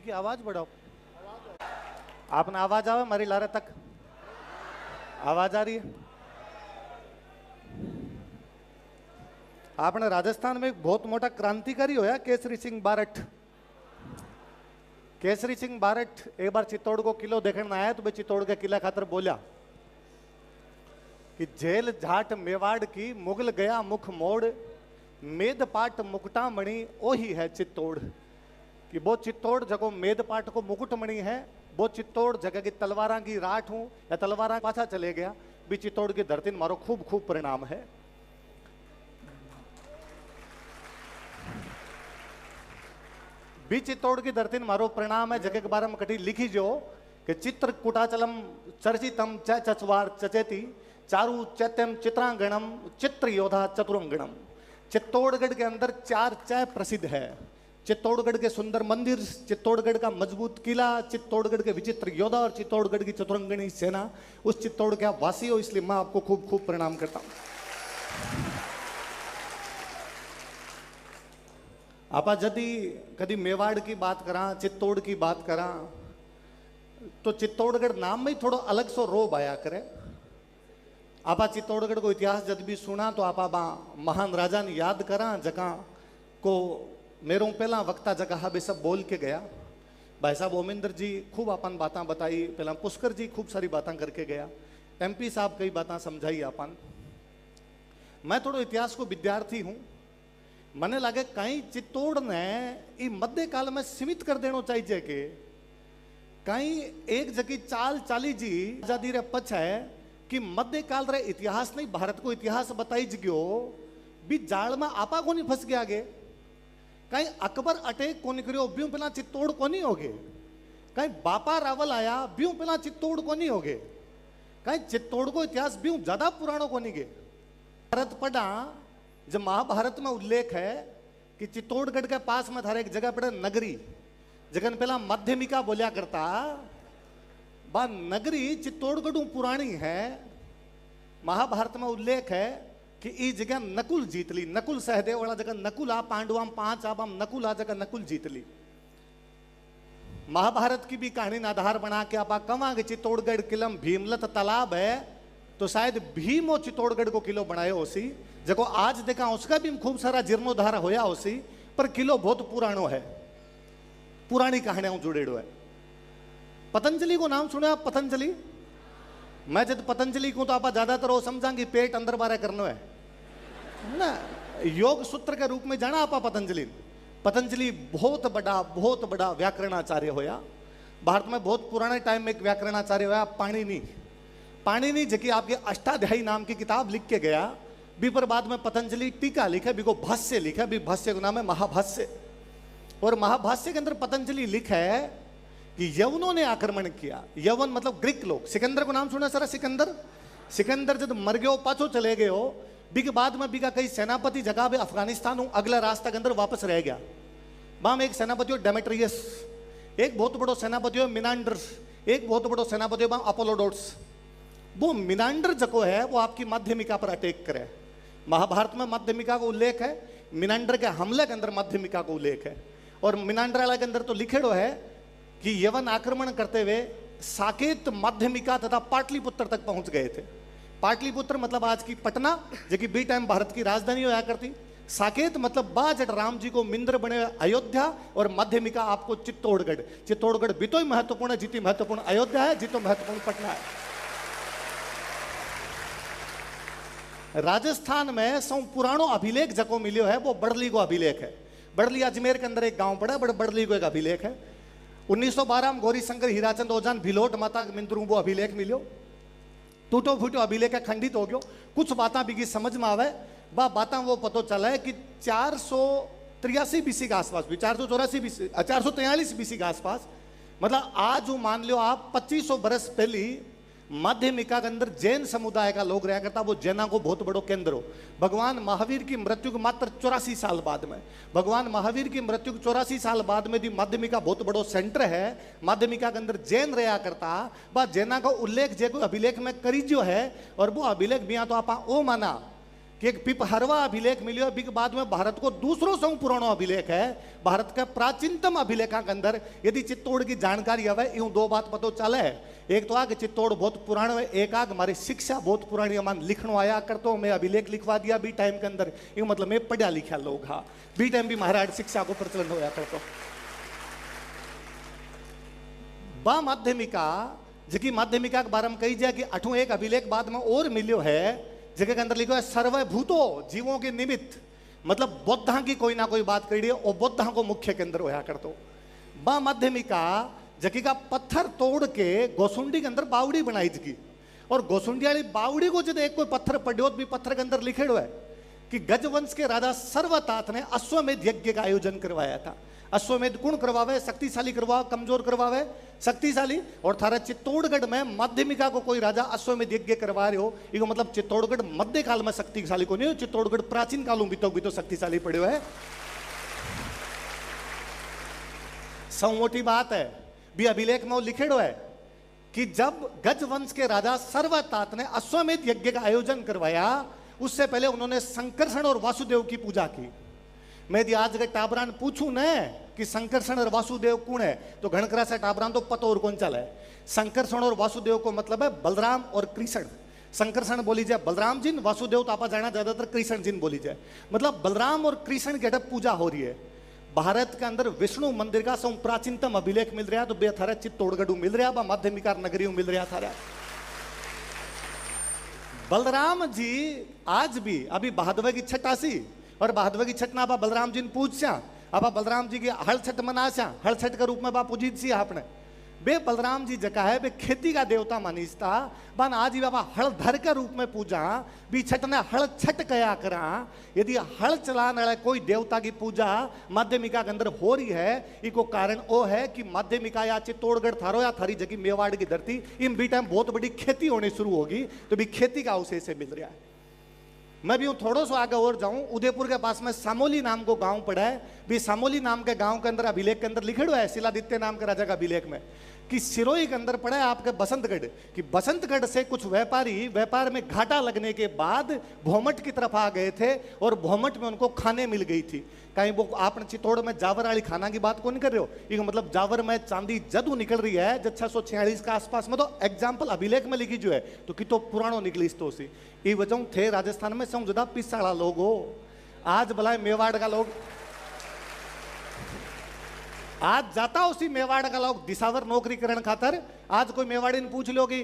की आवाज बढ़ाओ। आपने आवाज आवे मारी लारे तक आवाज आ रही है। आपने राजस्थान में एक बहुत मोटा क्रांतिकारी होया केसरी सिंह बारठ। केसरी सिंह बारठ एक बार चित्तौड़ को किलो देखने आया तो वे चित्तौड़ के किला खातर बोला कि जेल झाट मेवाड़ की मुगल गया मुख मोड़, मेदपाट मुकुटामणि ओही है चित्तौड़। कि वो चित्तौड़ जगो मेदपाट को मुकुटमणि है, वो चित्तौड़ जगह की तलवारा की राठ हूं या तलवारा पाछा चले गया भी चित्तौड़ की धरती मारो खूब खूब परिणाम है। भी चित्तौड़ की धरती मारो परिणाम है जगह के बारे में कटी लिखी जो कि चित्र कुटाचलम चर्चितम च चचवार चचेती चारु चैत्यम चित्रांगणम चित्र योधा चतुरंगणम। चित्तौड़गढ़ के अंदर 4 च प्रसिद्ध है। चित्तौड़गढ़ के सुंदर मंदिर, चित्तौड़गढ़ का मजबूत किला, चित्तौड़गढ़ के विचित्र योद्धा और चित्तौड़गढ़ की चतुरंगणी सेना। उस चित्तौड़ के आप वासी हो, इसलिए मैं आपको खूब खूब प्रणाम करता हूं। आप यदि कभी मेवाड़ की बात करा, चित्तौड़ की बात करा तो चित्तौड़गढ़ नाम में ही थोड़ा अलग सो रोब आया करे। आप चित्तौड़गढ़ को इतिहास जब भी सुना तो आप महान राजा ने याद करा जगह को मेरों पहला वक्ता जगह भी सब बोल के गया। भाई साहब ओमिंदर जी खूब अपन बातें बताई, पहला पुष्कर जी खूब सारी बातें करके गया, MP साहब कई बातें समझाई अपन। मैं थोड़ा इतिहास को विद्यार्थी हूं, मने लगे कहीं चित्तौड़ ने मध्य काल में सीमित कर देना चाहिए कि कहीं एक जगह चाल चाली जी आजादी रे पछ है कि मध्य काल रे इतिहास नहीं भारत को इतिहास बताई जगो भी जाल में आपा को नहीं फंस गया आगे। कहीं अकबर अटैक को नहीं करियो ब्यू पहला चित्तौड़ को नहीं होगे। कहीं बापा रावल आया ब्यू पहला चित्तौड़ को नहीं होगे। कहीं चित्तौड़ को इतिहास ब्यू ज्यादा पुराणों को नहीं गे। भारत पढ़ा जब महाभारत में उल्लेख है कि चित्तौड़गढ़ के पास में थारे एक जगह पड़े नगरी, जगन पहला माध्यमिका बोलिया करता बा नगरी चित्तौड़गढ़ पुरानी है। महाभारत में उल्लेख है कि ई जगह नकुल जीत ली, नकुल सहदेव वाला जगह नकुल आ पांडवाम 5 आबाम नकुल आ जगह नकुल जीत ली। महाभारत की भी कहानी ने आधार बना के आप कमा के चित्तौड़गढ़ किलम भीमलत तालाब है तो शायद भीम और चित्तौड़गढ़ को किलो बनायो उसी जको आज देखा उसका भी खूब सारा जीर्णोद्धार होया उसी, पर किलो बहुत पुरानो है, पुरानी कहानियां जुड़ेड़ो है। पतंजलि को नाम सुने आप? पतंजलि मैं जब पतंजलि को तो आप ज्यादातर वो समझांगे पेट अंदर बारे करना है ना, योग सूत्र के रूप में जाना आप पतंजलि। पतंजलि बहुत बड़ा व्याकरणाचार्य होया। भारत में बहुत पुराने टाइम में एक व्याकरणाचार्य होया पाणिनि जबकि आपके अष्टाध्यायी नाम की किताब लिख के गया भी, पर बाद में पतंजलि टीका लिखा भी को भाष्य लिखा भी, भाष्य का नाम है महाभाष्य। और महाभाष्य के अंदर पतंजलि लिखा है कि यवनों ने आक्रमण किया। यवन मतलब ग्रीक लोग। सिकंदर को नाम सुना सर? सिकंदर जब मर गयो पाछो चले गए हो बी के बाद में बीका कई सेनापति जगह भी अफगानिस्तान हूं अगला रास्ता के अंदर वापस रह गया। वहां में एक सेनापति हो डेमेट्रियस, एक बहुत बड़ो सेनापति हो मिनांडर, एक बहुत बड़ो सेनापति हो अपोलोडोट्स। वो मिनांडर जको है वो आपकी माध्यमिका पर अटैक करे। महाभारत में माध्यमिका का उल्लेख है, मिनांडर के हमले के अंदर माध्यमिका का उल्लेख है। और मिनांडर वाला के अंदर तो लिखेड़ो है कि यवन आक्रमण करते हुए साकेत, माध्यमिका तथा पाटलिपुत्र तक पहुंच गए थे। पाटलिपुत्र मतलब आज की पटना जो कि बी टाइम भारत की राजधानी होया करती। साकेत मतलब बाजट राम जी को मिंद्र बने अयोध्या, और माध्यमिका आपको चित्तौड़गढ़। चित्तौड़गढ़ भी तो महत्वपूर्ण है, जितनी महत्वपूर्ण अयोध्या है जितो महत्वपूर्ण पटना है। राजस्थान में सौ पुरानो अभिलेख जको मिलियो है वो बड़ली को अभिलेख है। बड़ली अजमेर के अंदर एक गांव पड़ा, बड़ली को एक अभिलेख है। 1912 में गौरी शंकर हीराचंद ओजान भिलोट माता मिंद्रू वो अभिलेख मिलियो। टूटो फूटो अभिलेख खंडित हो गयो। कुछ बातें बिकी समझ में आवे, बा बातें वो पतो चला है कि 483 BC के आसपास भी 443 BC के आसपास, मतलब आज मान लो आप 2500 बरस पहली माध्यमिका के अंदर जैन समुदाय का लोग रहा करता। वो जैना को बहुत बड़ो केंद्र हो। भगवान महावीर की मृत्यु के मात्र 84 साल बाद में, भगवान महावीर की मृत्यु के 84 साल बाद में भी माध्यमिका बहुत बड़ो सेंटर है। माध्यमिका के अंदर जैन रहा करता। बा जैना का उल्लेख जे कोई अभिलेख में करी जो है, और वो अभिलेख भी तो आप ओ माना कि एक पिपहरवा अभिलेख मिलियो बिक बाद में भारत को दूसरो से पुरानो अभिलेख है, भारत के प्राचीनतम अभिलेखा के अंदर यदि चित्तौड़ की जानकारी आवे यूं दो बात पतो चले। एक तो आ कि चित्तौड़ बहुत पुराना है, एक आग हमारी शिक्षा बहुत पुरानी है। लिखनो आया करतो मैं अभिलेख लिखवा दिया बी टाइम के अंदर, यूं मतलब मैं पढ़ा लिखा लोग, हाँ बी टाइम भी महाराज शिक्षा को प्रचलन होया करतो। बा माध्यमिका जबकि माध्यमिका के बारे में कही जाए कि अठों एक अभिलेख बाद में और मिलियो है जगह के अंदर लिखो है सर्वभूतो जीवों के निमित्त, मतलब बौद्धा की कोई ना कोई बात करी है और बौद्धा को मुख्य केंद्र होया कर दो। बा माध्यमिका जकी का पत्थर तोड़ के गोसुंडी के अंदर बावड़ी बनाई थी और गोसुंडी वाली बावड़ी को जब एक कोई पत्थर पढ़ो भी पत्थर के अंदर लिखे हुआ है कि गजवंश के राजा सर्वतात ने अश्वमेध यज्ञ का आयोजन करवाया था। अश्वमेध कौन करवावे? शक्तिशाली करवावे, कमजोर करवावे? शक्तिशाली। और थारा चित्तौड़गढ़ में माध्यमिका को कोई राजा अश्वमेध यज्ञ करवा रहे हो, इसको मतलब चित्तौड़गढ़ मध्य काल में शक्तिशाली को नहीं हो, चित्तौड़गढ़ प्राचीन कालों भी तो शक्तिशाली पड़े है। सौ मोटी बात है भी अभिलेख में वो लिखे है कि जब गजवंश के राजा सर्वतात ने अश्वमेध यज्ञ का आयोजन करवाया उससे पहले उन्होंने संकर्षण और वासुदेव की पूजा की। मैं यदि आज के टाबरान पूछूं न कि संकर्षण और वासुदेव कौन है तो घणकरा से टाबरान तो पतो और कौन चला है। संकर्षण और वासुदेव को मतलब है बलराम और कृष्ण। संकर्षण बोली जाए बलराम जी, वासुदेव तो आप जाना ज्यादातर कृष्ण जी बोली जाए, मतलब बलराम और कृष्ण की अटक पूजा हो रही है। भारत के अंदर विष्णु मंदिर का सब प्राचीनतम अभिलेख मिल रहा तो बेथारा चित्तौड़गढ़ मिल रहा, माध्यमिका नगरी मिल रहा था। बलराम जी आज भी अभी बहादुर की छठ आसी और बहादुर की छठ ना आप बलराम जी ने पूछ आप बलराम जी की हल छठ मना हल छठ के रूप में बा पूजित सी आपने बे बलराम जी जका है बे खेती का देवता मानीसता बन आज ही बाबा हल धर के रूप में पूजा भी छठ ने हल छठ कया करा। यदि हल चलाने वाला कोई देवता की पूजा माध्यमिका के अंदर हो रही है इको कारण वो है कि माध्यमिका या चित्तौड़गढ़ थारो या थारी जगह मेवाड़ की धरती इन भी टाइम बहुत बड़ी खेती होनी शुरू होगी तो भी खेती का अवशेष से मिल रहा है। मैं भी थोड़ा सा आगे और जाऊं, उदयपुर के पास में सामोली नाम को गांव पड़ा है भी सामोली नाम के गांव के अंदर अभिलेख के अंदर लिखे हुआ है शिलादित्य नाम के राजा का अभिलेख में कि सिरोही के अंदर पड़ा है आपके बसंतगढ़ कि बसंतगढ़ से कुछ व्यापारी व्यापार में घाटा लगने के बाद भोमट की तरफ आ गए थे और भोमट में उनको खाने मिल गई थी। कहीं वो आपने चित्तौड़ में जावर वाली खाना की बात कौन कर रहे हो, ये मतलब जावर में चांदी जदू निकल रही है जब 646 के आसपास में तो एग्जाम्पल अभिलेख में लिखी जो है तो कि तो पुरानो निकली इस तो सी ये वजह थे राजस्थान में सब ज्यादा पिसाड़ा लोग हो। आज भला मेवाड़ का लोग आज जाता उसी मेवाड़ का लोग दिसावर नौकरी करने खातर। आज कोई मेवाड़ी ने पूछ लो कि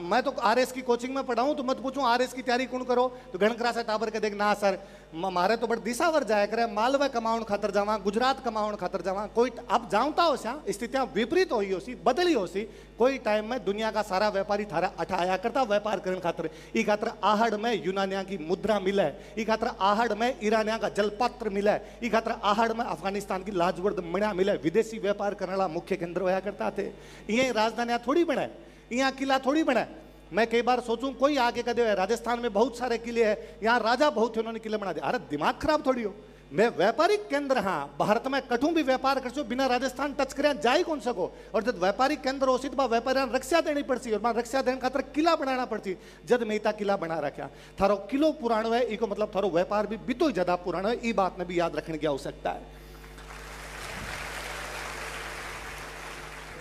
मैं तो आरएस की कोचिंग में पढ़ा हूं तो मत पूछूं आरएस की तैयारी कौन करो तो गणकरा से टाबर के देख ना सर मारे तो बड़ दिसावर जाया करे मालवा कमाउन खातर जावा गुजरात कमाउन खातर जावा कोई अब जाऊता हो स्थितियां विपरीत हुई हो सी बदली हो सी कोई टाइम में दुनिया का सारा व्यापारी थारा अठाया करता व्यापार करने खातर ई खातर आहड़ में यूनानिया की मुद्रा मिले ई खातर आहड़ में ईरानिया का जलपात्र मिले ई खातर आहड़ में अफगानिस्तान की लाजवर्द मणिया मिले विदेशी व्यापार करने वाला मुख्य केंद्र होया करता थे। ये राजधानी थोड़ी बना यहाँ किला थोड़ी बना। मैं कई बार सोचूं कोई आगे कदे है राजस्थान में बहुत सारे किले हैं यहाँ राजा बहुत थे उन्होंने किले बना दिया। अरे दिमाग खराब थोड़ी हो, मैं व्यापारिक केंद्र हाँ भारत में कठू भी व्यापार कर बिना राजस्थान टच कर जाए कौन सको और जब व्यापारिक केंद्र हो तो व्यापारी रक्षा देनी पड़ती और रक्षा देने खातर किला बनाना पड़ती जद मेहता किला बना रखा थारो किलो पुरानो है इको मतलब थारो व्यापार भी तो ज्यादा पुरानो है। ये बात में भी याद रखने की आवश्यकता है।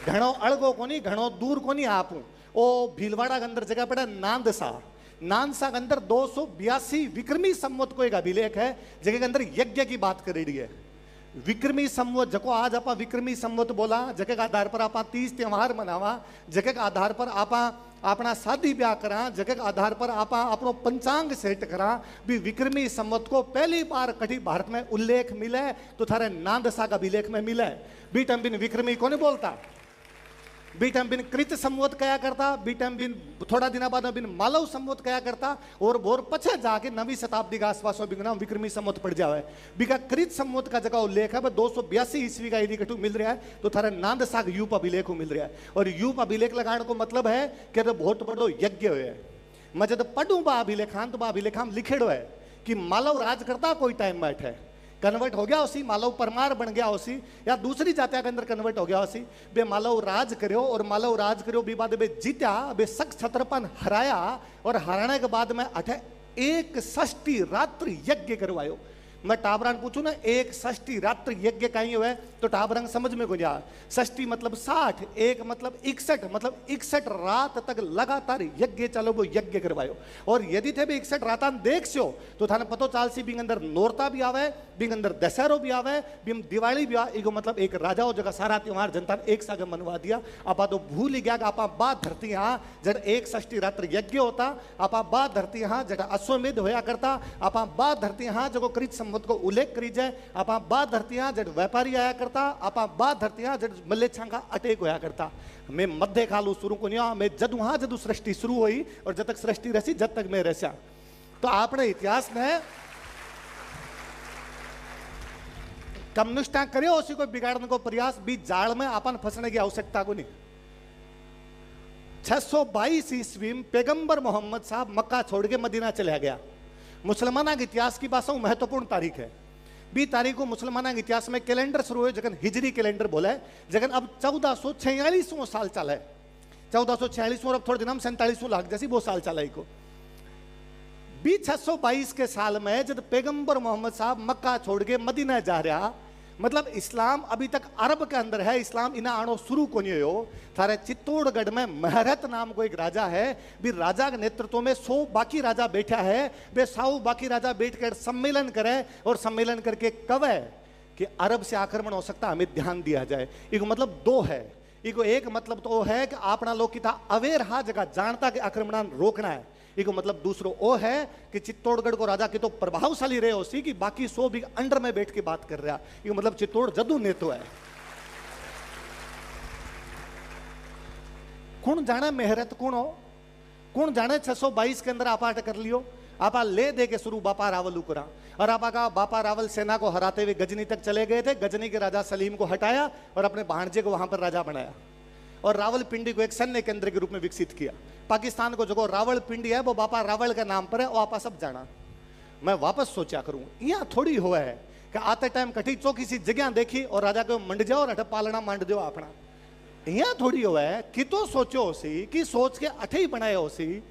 घणो अड़गो कोनी घणो दूर कोनी आपू ओ भीलवाड़ा के अंदर जगह पड़ा नांदसा नानसा के अंदर 282 विक्रमी संवत को एक अभिलेख है जगह के अंदर यज्ञ की बात करेड़ी है। विक्रमी संवत जको आज आप विक्रमी संवत बोला जगह के आधार पर आप 30 त्योहार मनावा जगह के आधार पर आप अपना शादी ब्याह करा जगह के आधार पर आप अपनो पंचांग सेट करा भी विक्रमी संवत को पहली बार कभी भारत में उल्लेख मिले तो थारे नांदसा का अभिलेख में मिले। बीटम बिन विक्रमी को नहीं बोलता बीटम बिन कृत संवत कया करता बीटम बिन थोड़ा दिन बाद बिन मालव संवत कया करता और बोर पछे जाके 9वीं शताब्दी का आसपास नाम विक्रमी संवत पड़ जावे बिका कृत संवत का जगह उल्लेख है 282 ईस्वी का यदि कटू मिल रहा है तो थारे नांद साग यूप अभिलेख मिल रहा है। और यूप अभिलेख लगाने को मतलब है कि बहुत बड़ो यज्ञ हुए मैं जब पढ़ू बा अभिलेखान तो बा अभिलेखान लिखेड़ो है कि मालव राज करता कोई टाइम बैठे कन्वर्ट हो गया उसी मालव परमार बन गया उसी या दूसरी जातिया के अंदर कन्वर्ट हो गया उसी बे मालव राज करो और मालव राज करो भी बाद बे जीत्या बे सख्त छत्रपन हराया और हराने के बाद में अठे एक षष्ठी रात्रि यज्ञ करवायो। मैं टाबरान पूछू ना एक षष्ठी रात्रि यज्ञ कहीं हुआ तो टाबरंग समझ में को जा। षष्ठी मतलब 60, एक मतलब 61, मतलब 61 रात तक लगातार यज्ञ चलो वो यज्ञ करवायो। और यदि थे भी 61 रात देख सो तो थाने पतो चाल सी बिंग अंदर नोरता भी आवे, बिंग अंदर दशहरो भी आवे, बिंग दिवाली भी आवे। इको मतलब एक राजा हो जगह सारा त्योहार जनता एक साथ मनवा दिया। आपा तो भूल ही गया कि आपा बात धरती हाँ जब एक षष्ठी रात्रि यज्ञ होता, आपा बात धरती हाँ जब अश्वमेध होया करता, आपा बात धरती हाँ जब कृत संवत को उल्लेख करी जाए, आपा बात धरती हाँ जब व्यापारी आया करता, आपा बात धरती हाँ जब मल्लेच्छा का अटैक होया करता। मैं मध्य कालू शुरू को नहीं मैं जदू हाँ जदू सृष्टि शुरू हुई और जब तक सृष्टि रसी जब तक मैं रसा। तो आपने इतिहास में कम्युनिस्टा करे उसी को बिगाड़ने को प्रयास भी जाल में आपन फंसने की आवश्यकता को नहीं। 622 ईस्वी में पैगंबर मोहम्मद साहब मक्का छोड़ के मदीना चला गया। मुसलमाना के इतिहास की बात महत्वपूर्ण तारीख है। बी तारीख को मुसलमाना के इतिहास में कैलेंडर शुरू हुए जगन हिजरी कैलेंडर बोला है, जगन अब 1446 साल चला है। 1446 और अब थोड़े दिन हम 47 लाख जैसी वो साल चला को। बी 622 के साल में जब पैगंबर मोहम्मद साहब मक्का छोड़ के मदीना जा रहा, मतलब इस्लाम अभी तक अरब के अंदर है, इस्लाम इना आनो शुरू को नहीं हो। थारे चित्तौड़गढ़ में महरत नाम को एक राजा है, भी राजा के नेतृत्व में 100 बाकी राजा बैठा है। वे 100 बाकी राजा बैठकर सम्मेलन करे और सम्मेलन करके कवे कि अरब से आक्रमण हो सकता, हमें ध्यान दिया जाए। एक मतलब दो है, एक एक मतलब तो है कि आपना लोग की था अवेयर हा जगह जानता कि आक्रमण रोकना है। एक मतलब दूसरो वो है कि चित्तौड़गढ़ को राजा की तो प्रभावशाली रहे उसी की बाकी 100 भी अंडर में बैठ के बात कर रहा। ये मतलब चित्तौड़ जदू नेतो है। कौन जाने मेहरत कौन हो, कौन जाने 622 के अंदर आपा कर लियो। आपा ले दे के शुरू बापा रावल करा और आपा का बापा रावल सेना को हराते हुए गजनी तक चले गए थे। गजनी के राजा सलीम को हटाया और अपने भांजे को वहां पर राजा बनाया और रावलपिंडी को एक सैन्य केंद्र के रूप में विकसित किया। पाकिस्तान को जो रावलपिंडी है वो बापा रावल के नाम पर है, वो आपा सब जाना। मैं वापस सोचा करूं यहाँ थोड़ी हुआ है कि आते टाइम कठी चौकी सी जगह देखी और राजा को मंड जाओ और अठ पालना मांड दो अपना। यहाँ थोड़ी हुआ है कि तो सोचो उसी कि सोच के अठे ही बनाए उसी।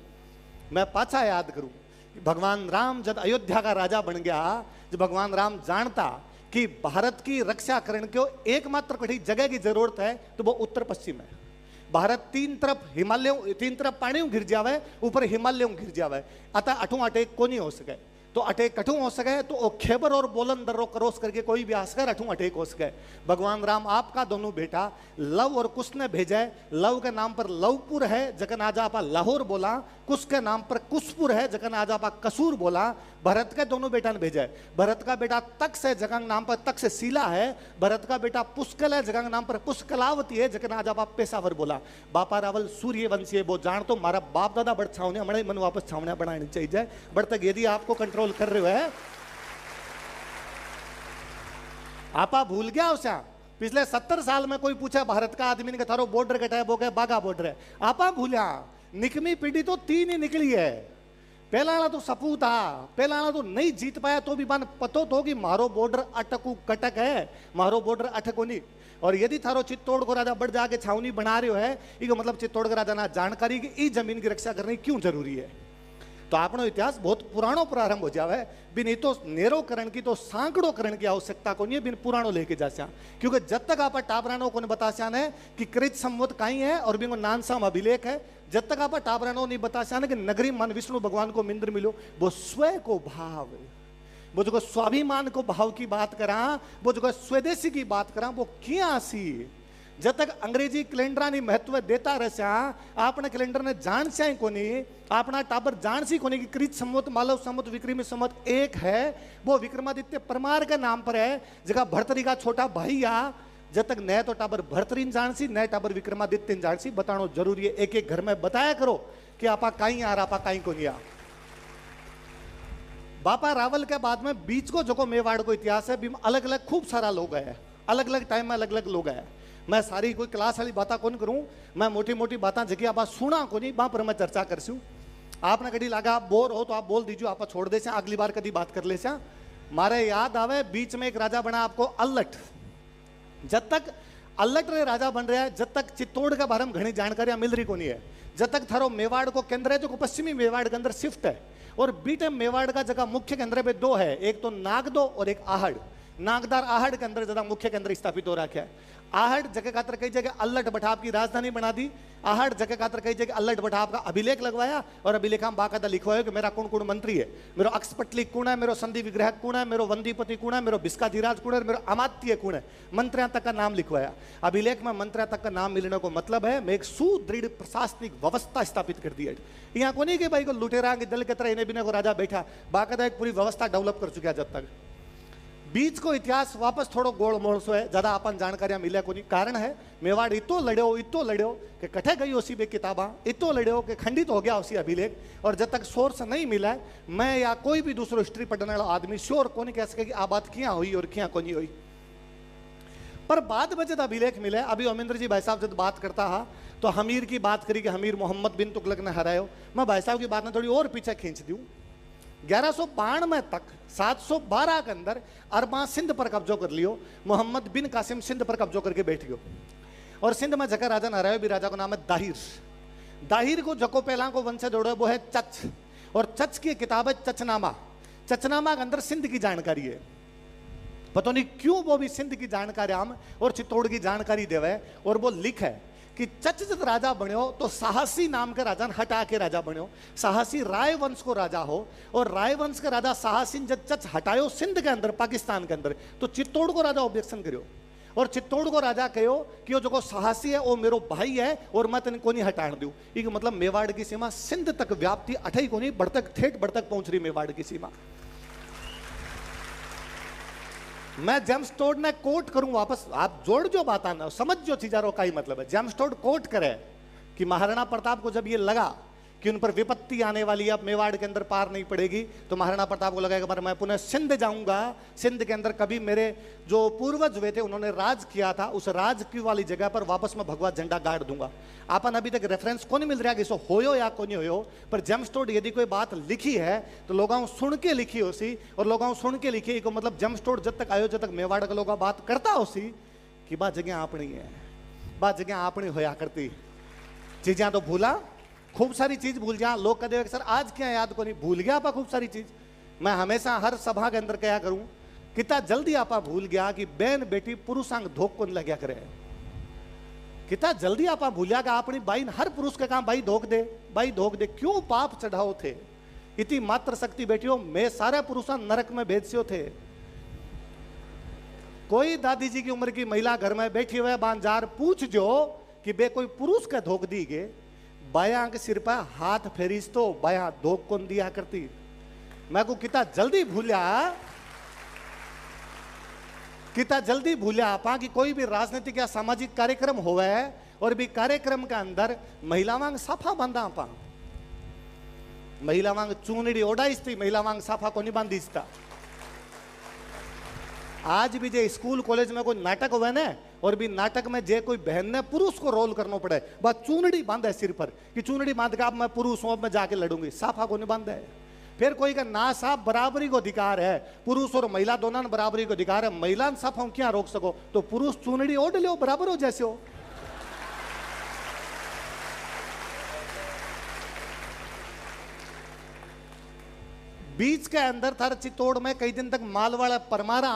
मैं पाछा याद करूं भगवान राम जब अयोध्या का राजा बन गया, जब भगवान राम जानता कि भारत की रक्षा करने को एकमात्र कठी जगह की जरूरत है तो वो उत्तर पश्चिम है। भारत तीन तरफ हिमालयों, तीन तरफ पानी गिर जावे, ऊपर हिमालयों गिर जावे, अतः अठू अटैक को नहीं हो सके। तो अटैक कठू हो सके तो खेबर और बोलन दर्रो क्रॉस करके कोई भी आसकर अठू अटैक हो सके। भगवान राम आपका दोनों बेटा लव और कुश ने भेजा है। लव के नाम पर लवपुर है, जगन आज आपा लाहौर बोला। कुश के नाम पर कुशपुर है, जगन आज आपा कसूर बोला। भरत के दोनों बेटा ने भेजा है। भरत का बेटा तक्ष है, जगन नाम पर तक्ष शिला है। भरत का बेटा पुष्कल है, जगन नाम पर पुष्कलावती है, जगन आज आपा पेशावर बोला। बापा रावल सूर्यवंशी है, वो जान तो मारा बाप दादा बड़ छावने हमारे मन वापस छावने बनानी चाहिए बड़ तक यदि आपको कंट्रोल कर रहे हो है। आपा भूल गया उसे पिछले 70 साल में कोई पूछा भारत का आदमी ने थारो बॉर्डर कटा है, वो कहे बागा बॉर्डर है। आपा भूलिया निकमी पीढ़ी तो 3 ही निकली है। पहला तो सपूत था, पहला तो नहीं जीत पाया तो भी बान पतो तो कि मारो बॉर्डर अटकू कटक है, मारो बॉर्डर अटको नहीं। और यदि थारो चित्तौड़ को राजा बढ़ जाके छावनी बना रहे हो है, इसका मतलब चित्तौड़ का राजा ना जानकारी कि इस जमीन की रक्षा करनी क्यों जरूरी है। तो आपनो इतिहास बहुत पुरानो प्रारंभ हो जावे। बिन तो नेरो करण की तो सांकड़ो करण की आवश्यकता को नहीं है, बिन पुरानो लेके जास्या। क्योंकि जब तक आप टाबरानो को बतास्या ने कि कृत संवत कहीं है और बिन नानसाम अभिलेख है, जब तक आप टाबरानो नहीं बतास्या ने कि नगरी मन विष्णु भगवान को मिंद्र मिलो, वो स्वयं को भाव, वो जो स्वाभिमान को भाव की बात करा, वो जो स्वदेशी की बात करा, वो क्या सी। जब तक अंग्रेजी कैलेंडर ने महत्व देता रहा, आपने कैलेंडर ने जान से कोनी, अपना टाबर जान सी कोनी कि कृत संवत मालव संवत विक्रमी संवत एक है, वो विक्रमादित्य परमार के नाम पर है। जगह भरतरी का छोटा भाई आ, जब तक नए तो टाबर भरतरी जान सी, नए टाबर विक्रमादित्य जान सी, बताना जरूरी है। एक एक घर में बताया करो कि आपा कहीं आ रहा, आपा कहीं को नहीं आ। बापा रावल के बाद में बीच को जो मेवाड़ को इतिहास है, अलग अलग खूब सारा लोग है, अलग अलग टाइम में अलग अलग लोग है। मैं सारी कोई क्लास वाली बातें कौन करूं, मैं मोटी मोटी बातें जगह आप सुना को नहीं, वहां पर मैं चर्चा करसूं। आपने कभी लगा बोर हो तो आप बोल दीजिए, आप छोड़ दे, अगली बार कभी बात कर ले। मारे याद आवे बीच में एक राजा बना आपको अल्लट। जब तक अल्लट रे राजा बन रहा है, जब तक चित्तौड़ के बारे में घनी जानकारियां मिल रही को नहीं है, जब तक थारो मेवाड़ को केंद्र है जो पश्चिमी मेवाड़ के अंदर शिफ्ट है, और बीटे मेवाड़ का जगह मुख्य केंद्र पे दो है, एक तो नागदो और एक आहड़। नागदार आहड़ के अंदर ज्यादा मुख्य केंद्र स्थापित हो रखा है। आहड़ जगह खातर कई जगह अल्लट बठाव की राजधानी बना दी। आहड़ जगह खातर कई जगह अल्लट बठाव का अभिलेख लगवाया और अभिलेखा में बाकायदा लिखवाया कि मेरा कौन कौन मंत्री है, मेरो अक्षपटली कौन है, मेरो संधि विग्रह कौन है, मेरो वंदीपति कौन है, मेरो भिस्काधिराज कौन है, मेरो अमात्य कौन है। मंत्रियों तक का नाम लिखवाया। अभिलेख में मंत्रियों तक का नाम मिलने को मतलब है मैं एक सुदृढ़ प्रशासनिक व्यवस्था स्थापित कर दी है। यहाँ को नहीं कि भाई को लुटेरा के दल के तरह इन्हें बिना को राजा बैठा, बाकायदा एक पूरी व्यवस्था डेवलप कर चुका है। जब तक बीच को इतिहास वापस थोड़ो गोल मोड़ सो है, ज्यादा अपन जानकारियां मिले को नहीं। कारण है मेवाड़ इतो लड़ो कि कठे गई उसी बे किताबा, इतो लड़ो कि खंडित हो गया उसी अभिलेख। और जब तक सोर्स नहीं मिला है, मैं या कोई भी दूसरो हिस्ट्री पढ़ने वाला आदमी श्योर को नहीं कह सके कि आ बात क्या हुई और क्या को नहीं हुई। पर बाद में जब अभिलेख मिले, अभी अमिंद्र जी भाई साहब जब बात करता हा तो हमीर की बात करी कि हमीर मोहम्मद बिन तुगलक ने हरायो। मैं भाई साहब की बात में थोड़ी और पीछे खींच दूं। 1192 तक 712 के अंदर अरबा सिंध पर कब्जो कर लियो। मोहम्मद बिन कासिम सिंध पर कब्जो करके बैठ गयो और सिंध में जगह राजा न रहे भी, राजा का नाम है दाहिर। दाहिर को जको पहला को वंश जोड़ो वो है चच, और चच की किताब है चचनामा। चचनामा के अंदर सिंध की जानकारी है। पता नहीं क्यों वो भी सिंध की जानकारी आम और चित्तौड़ की जानकारी देवे। और वो लिख है कि चच जब राजा बन्यो तो साहसी नाम के राजा हटा के राजा बन्यो। साहसी राय वंश को राजा हो और राय वंश के राजा साहसी जब चच हटायो सिंध के अंदर, पाकिस्तान के अंदर, तो चित्तौड़ को राजा ऑब्जेक्शन करियो और चित्तौड़ को राजा कहो कि वो जो साहसी है वो मेरो भाई है और मैं तेन को नहीं हटाण दूं। एक मतलब मेवाड़ की सीमा सिंध तक व्याप्ति अठई को नहीं बढ़तक ठेठ बढ़तक पहुंच रही मेवाड़ की सीमा। मैं जेम्स टोड ने कोट करूं वापस, आप जोड़ जो बात आना समझ जो चीजारों का ही मतलब है। जेम्स टोड कोट करे कि महाराणा प्रताप को जब ये लगा कि उन पर विपत्ति आने वाली है, अब मेवाड़ के अंदर पार नहीं पड़ेगी, तो महाराणा प्रताप को लगा कि मैं पुनः सिंध जाऊंगा। सिंध के अंदर कभी मेरे जो पूर्वज हुए थे उन्होंने राज किया था, उस राज की वाली जगह पर वापस मैं भगवा झंडा गाड़ दूंगा। अपन अभी तक रेफरेंस को नहीं मिल रहा कि इसको होयो या को नहीं होयो, पर जेम्स टोड यदि कोई बात लिखी है तो लोगों सुन के लिखी होसी और लोगों सुन के लिखी को मतलब जेम्स टोड जब तक आयो जब तक मेवाड़ के लोग बात करता होसी कि बा जगह अपनी है, बा जगह अपनी होया करती। चीजें तो भूला, खूब सारी चीज भूल जा। लोग कहते हैं सर आज क्या याद को नहीं, भूल गया आपा खूब सारी चीज। मैं हमेशा हर सभा के अंदर क्या करूं, कितना जल्दी आपा भूल गया कि बहन बेटी पुरुषांग धोख को लग्या करे। कितना जल्दी आपा भूलिया कि अपनी बाई हर पुरुष के काम भाई धोख दे, भाई धोख दे। क्यों पाप चढ़ाओ थे, इतनी मात्र शक्ति बेटियों मैं सारे पुरुषा नरक में भेजो थे। कोई दादी जी की उम्र की महिला घर में बैठी हुए बांजार पूछ जो कि बे कोई पुरुष का धोख दी गे, बाया के सिर पर हाथ फेरीस तो बाया धोख कौन दिया करती। मैं को कितना जल्दी भूलिया, कितना जल्दी भूलिया आपा कि कोई भी राजनीतिक या सामाजिक कार्यक्रम होवे और भी कार्यक्रम के अंदर महिला वांग साफा बांधा आपा, महिला वांग चूनड़ी ओढ़ाईस थी, महिला वांग साफा को नहीं बांधीस था। आज भी जे स्कूल कॉलेज में कोई नाटक हुए ना और भी नाटक में जे कोई बहन ने पुरुष को रोल करना पड़े, बस चूनड़ी बांधा है सिर पर कि चूनड़ी बांध के अब मैं पुरुष हूं, अब मैं जाके लड़ूंगी, साफा को नहीं बांधा है। फिर कोई का ना साफ बराबरी को अधिकार है, पुरुष और महिला दोनों ने बराबरी को अधिकार है, महिला साफा क्या रोक सको, तो पुरुष चूनड़ी ओढ़ लो बराबर हो जैसे हो। बीच के अंदर थार चित्तौड़ में कई दिन तक मालवाड़ा परमारा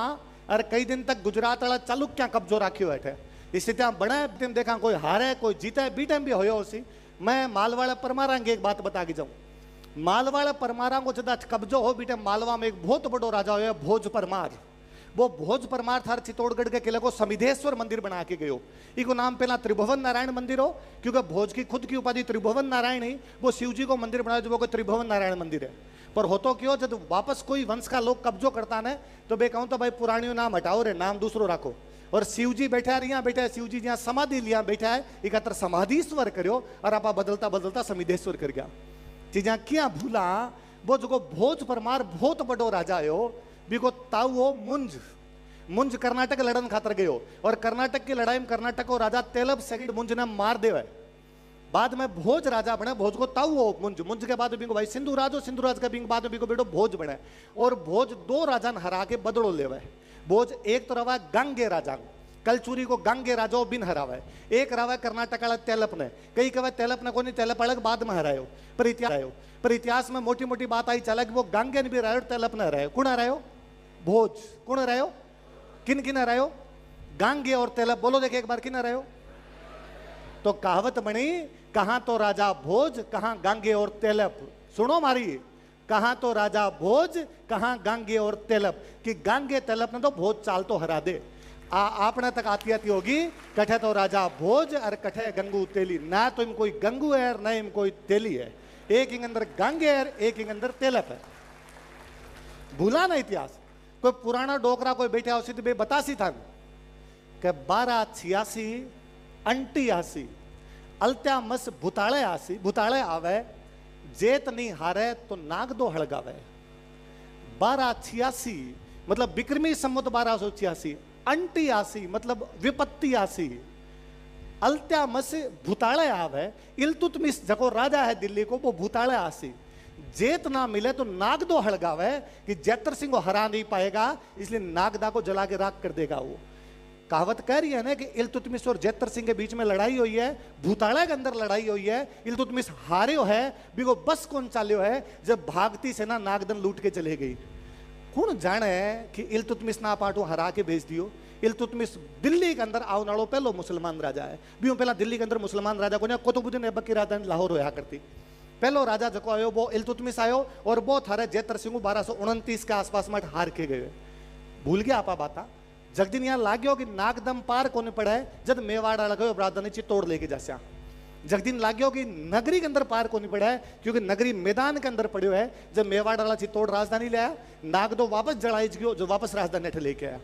और कई दिन तक गुजरात वाला चालुक्या कब्जो राखियो बैठे। स्थिति बड़ा टाइम देखा कोई हारे कोई जीता है, बी टाइम भी होयो उसी। मैं मालवाड़ा परमारा की एक बात बता के जाऊं, मालवाड़ा परमारा को जदा कब्जो हो बीटे मालवा में एक बहुत बड़ो राजा हो भोज परमार। वो भोज परमार थार चित्तौड़गढ़ के किले को समिधेश्वर मंदिर बना के गयो। इको नाम पहला त्रिभुवन नारायण मंदिर हो, क्योंकि भोज की खुद की उपाधि त्रिभुवन नारायण ही, वो शिव जी को मंदिर बनाया जो वो त्रिभुवन नारायण मंदिर है। पर हो तो क्यों जब वापस कोई वंश का लोग कब्जो करता ने तो बे कहूं तो भाई पुरानियों नाम हटाओ रे, नाम दूसरो रखो। और शिव जी बैठा है यहाँ बैठा है, शिव जी जहाँ समाधि लिया बैठा है, इकत्र समाधीश्वर करो और आप बदलता बदलता समिधेश्वर कर गया। चीजा क्या भूला, वो जो भोज परमार बहुत बड़ो राजा हो, बिको ताऊ हो मुंज, मुंज कर्नाटक लड़न खातर गयो और कर्नाटक की लड़ाई में कर्नाटक को राजा तेलब सेकंड मुंज ने मार देवे। बाद में भोज राजा बने, भोज को ताऊ हो मुंज, मुंज के बाद बिंगो भाई सिंधु राज हो, सिंधु राज के बिंग बाद बिंगो बेटो भोज बने और भोज दो राजा हरा के बदड़ो लेवे। भोज एक तो रवा गंगे राजा, कलचूरी को गांगे राजाओ बिन हरावे। एक रावे कर्नाटक वाला तेलप ने, कई कहे तेलप ने कोनी, तेलप अलग बाद में हरायो, पर इतिहास में मोटी मोटी बात आई चला कि वो गांगे ने भी हरायो, तेलप ने हरायो। कौन हरायो? भोज। कौन हरायो? किन किन हरायो? गांगे और तेलप। बोलो देखे एक बार, किन हरायो? तो कहावत बनी, कहां तो राजा भोज, कहां गांगे और तेलप। सुनो मारी, कहां तो राजा भोज, कहां गांगे और तेलप, कि गांगे तेलप ने तो भोज चाल तो हरा दे। आपने तक आती आती होगी, कठे तो राजा भोज और कठे गंगू तेली। ना तो इम कोई गंगू है ना इम कोई तेली है, एक इंग अंदर गांगे है, एक इंग अंदर तेलप है। भूला ना इतिहास। कोई पुराना डोकरा कोई बैठा हो तो बे बतासी था कि 1286 88 अलत्या मस भूताले आसी, भूताले आवे, जेत नहीं हारे तो नाग दो हड़गावे। 1286 मतलब विक्रमी संवत 1286, 88 मतलब विपत्ति आसी, अलत्या मस भूताले आवे। इल्तुतमिश जको राजा है दिल्ली को, वो भूताले आसी। जेत ना मिले तो नाग दो हड़गावे, कि जैतर सिंह को हरा नहीं पाएगा, इसलिए नागदा को जला के राख कर देगा। वो कहावत कह रही है ना कि इल्तुतमिश और जैतर सिंह के बीच में लड़ाई हुई है, भूताड़ा के अंदर लड़ाई हुई है, इल्तुतमिश हारे है, बिगो बस कौन चाल्यो है जब भागती सेना नागदन लूट के चले गई। कौन जाने कि इल्तुतमिश ना पाटो हरा के भेज दियो। इल्तुतमिश दिल्ली के अंदर आओ नाड़ो पहलो मुसलमान राजा है, भी पहला दिल्ली के अंदर मुसलमान राजा को कुतुबुद्दीन ऐबक की राजधानी लाहौर होया करती। पहलो राजा जको आयो वो इल्तुतमिश आयो, और वो थारे जैतर सिंह 1229 के आसपास में हार के गए। भूल गया आपा बाता। जगदिन यहाँ लाग्यो कि नागदम पार कोने पड़ा है, जब मेवाड़ लगाओ राजधानी चित्तौड़ लेके जास्या। जगदिन लाग्यो कि नगरी के अंदर पार कोनी पड़ा है, क्योंकि नगरी मैदान के अंदर पड़ो है। जब मेवाड़ वाला चित्तौड़ राजधानी ले आया, नागदो वापस जड़ाई गयो, जो वापस राजधानी लेके आया।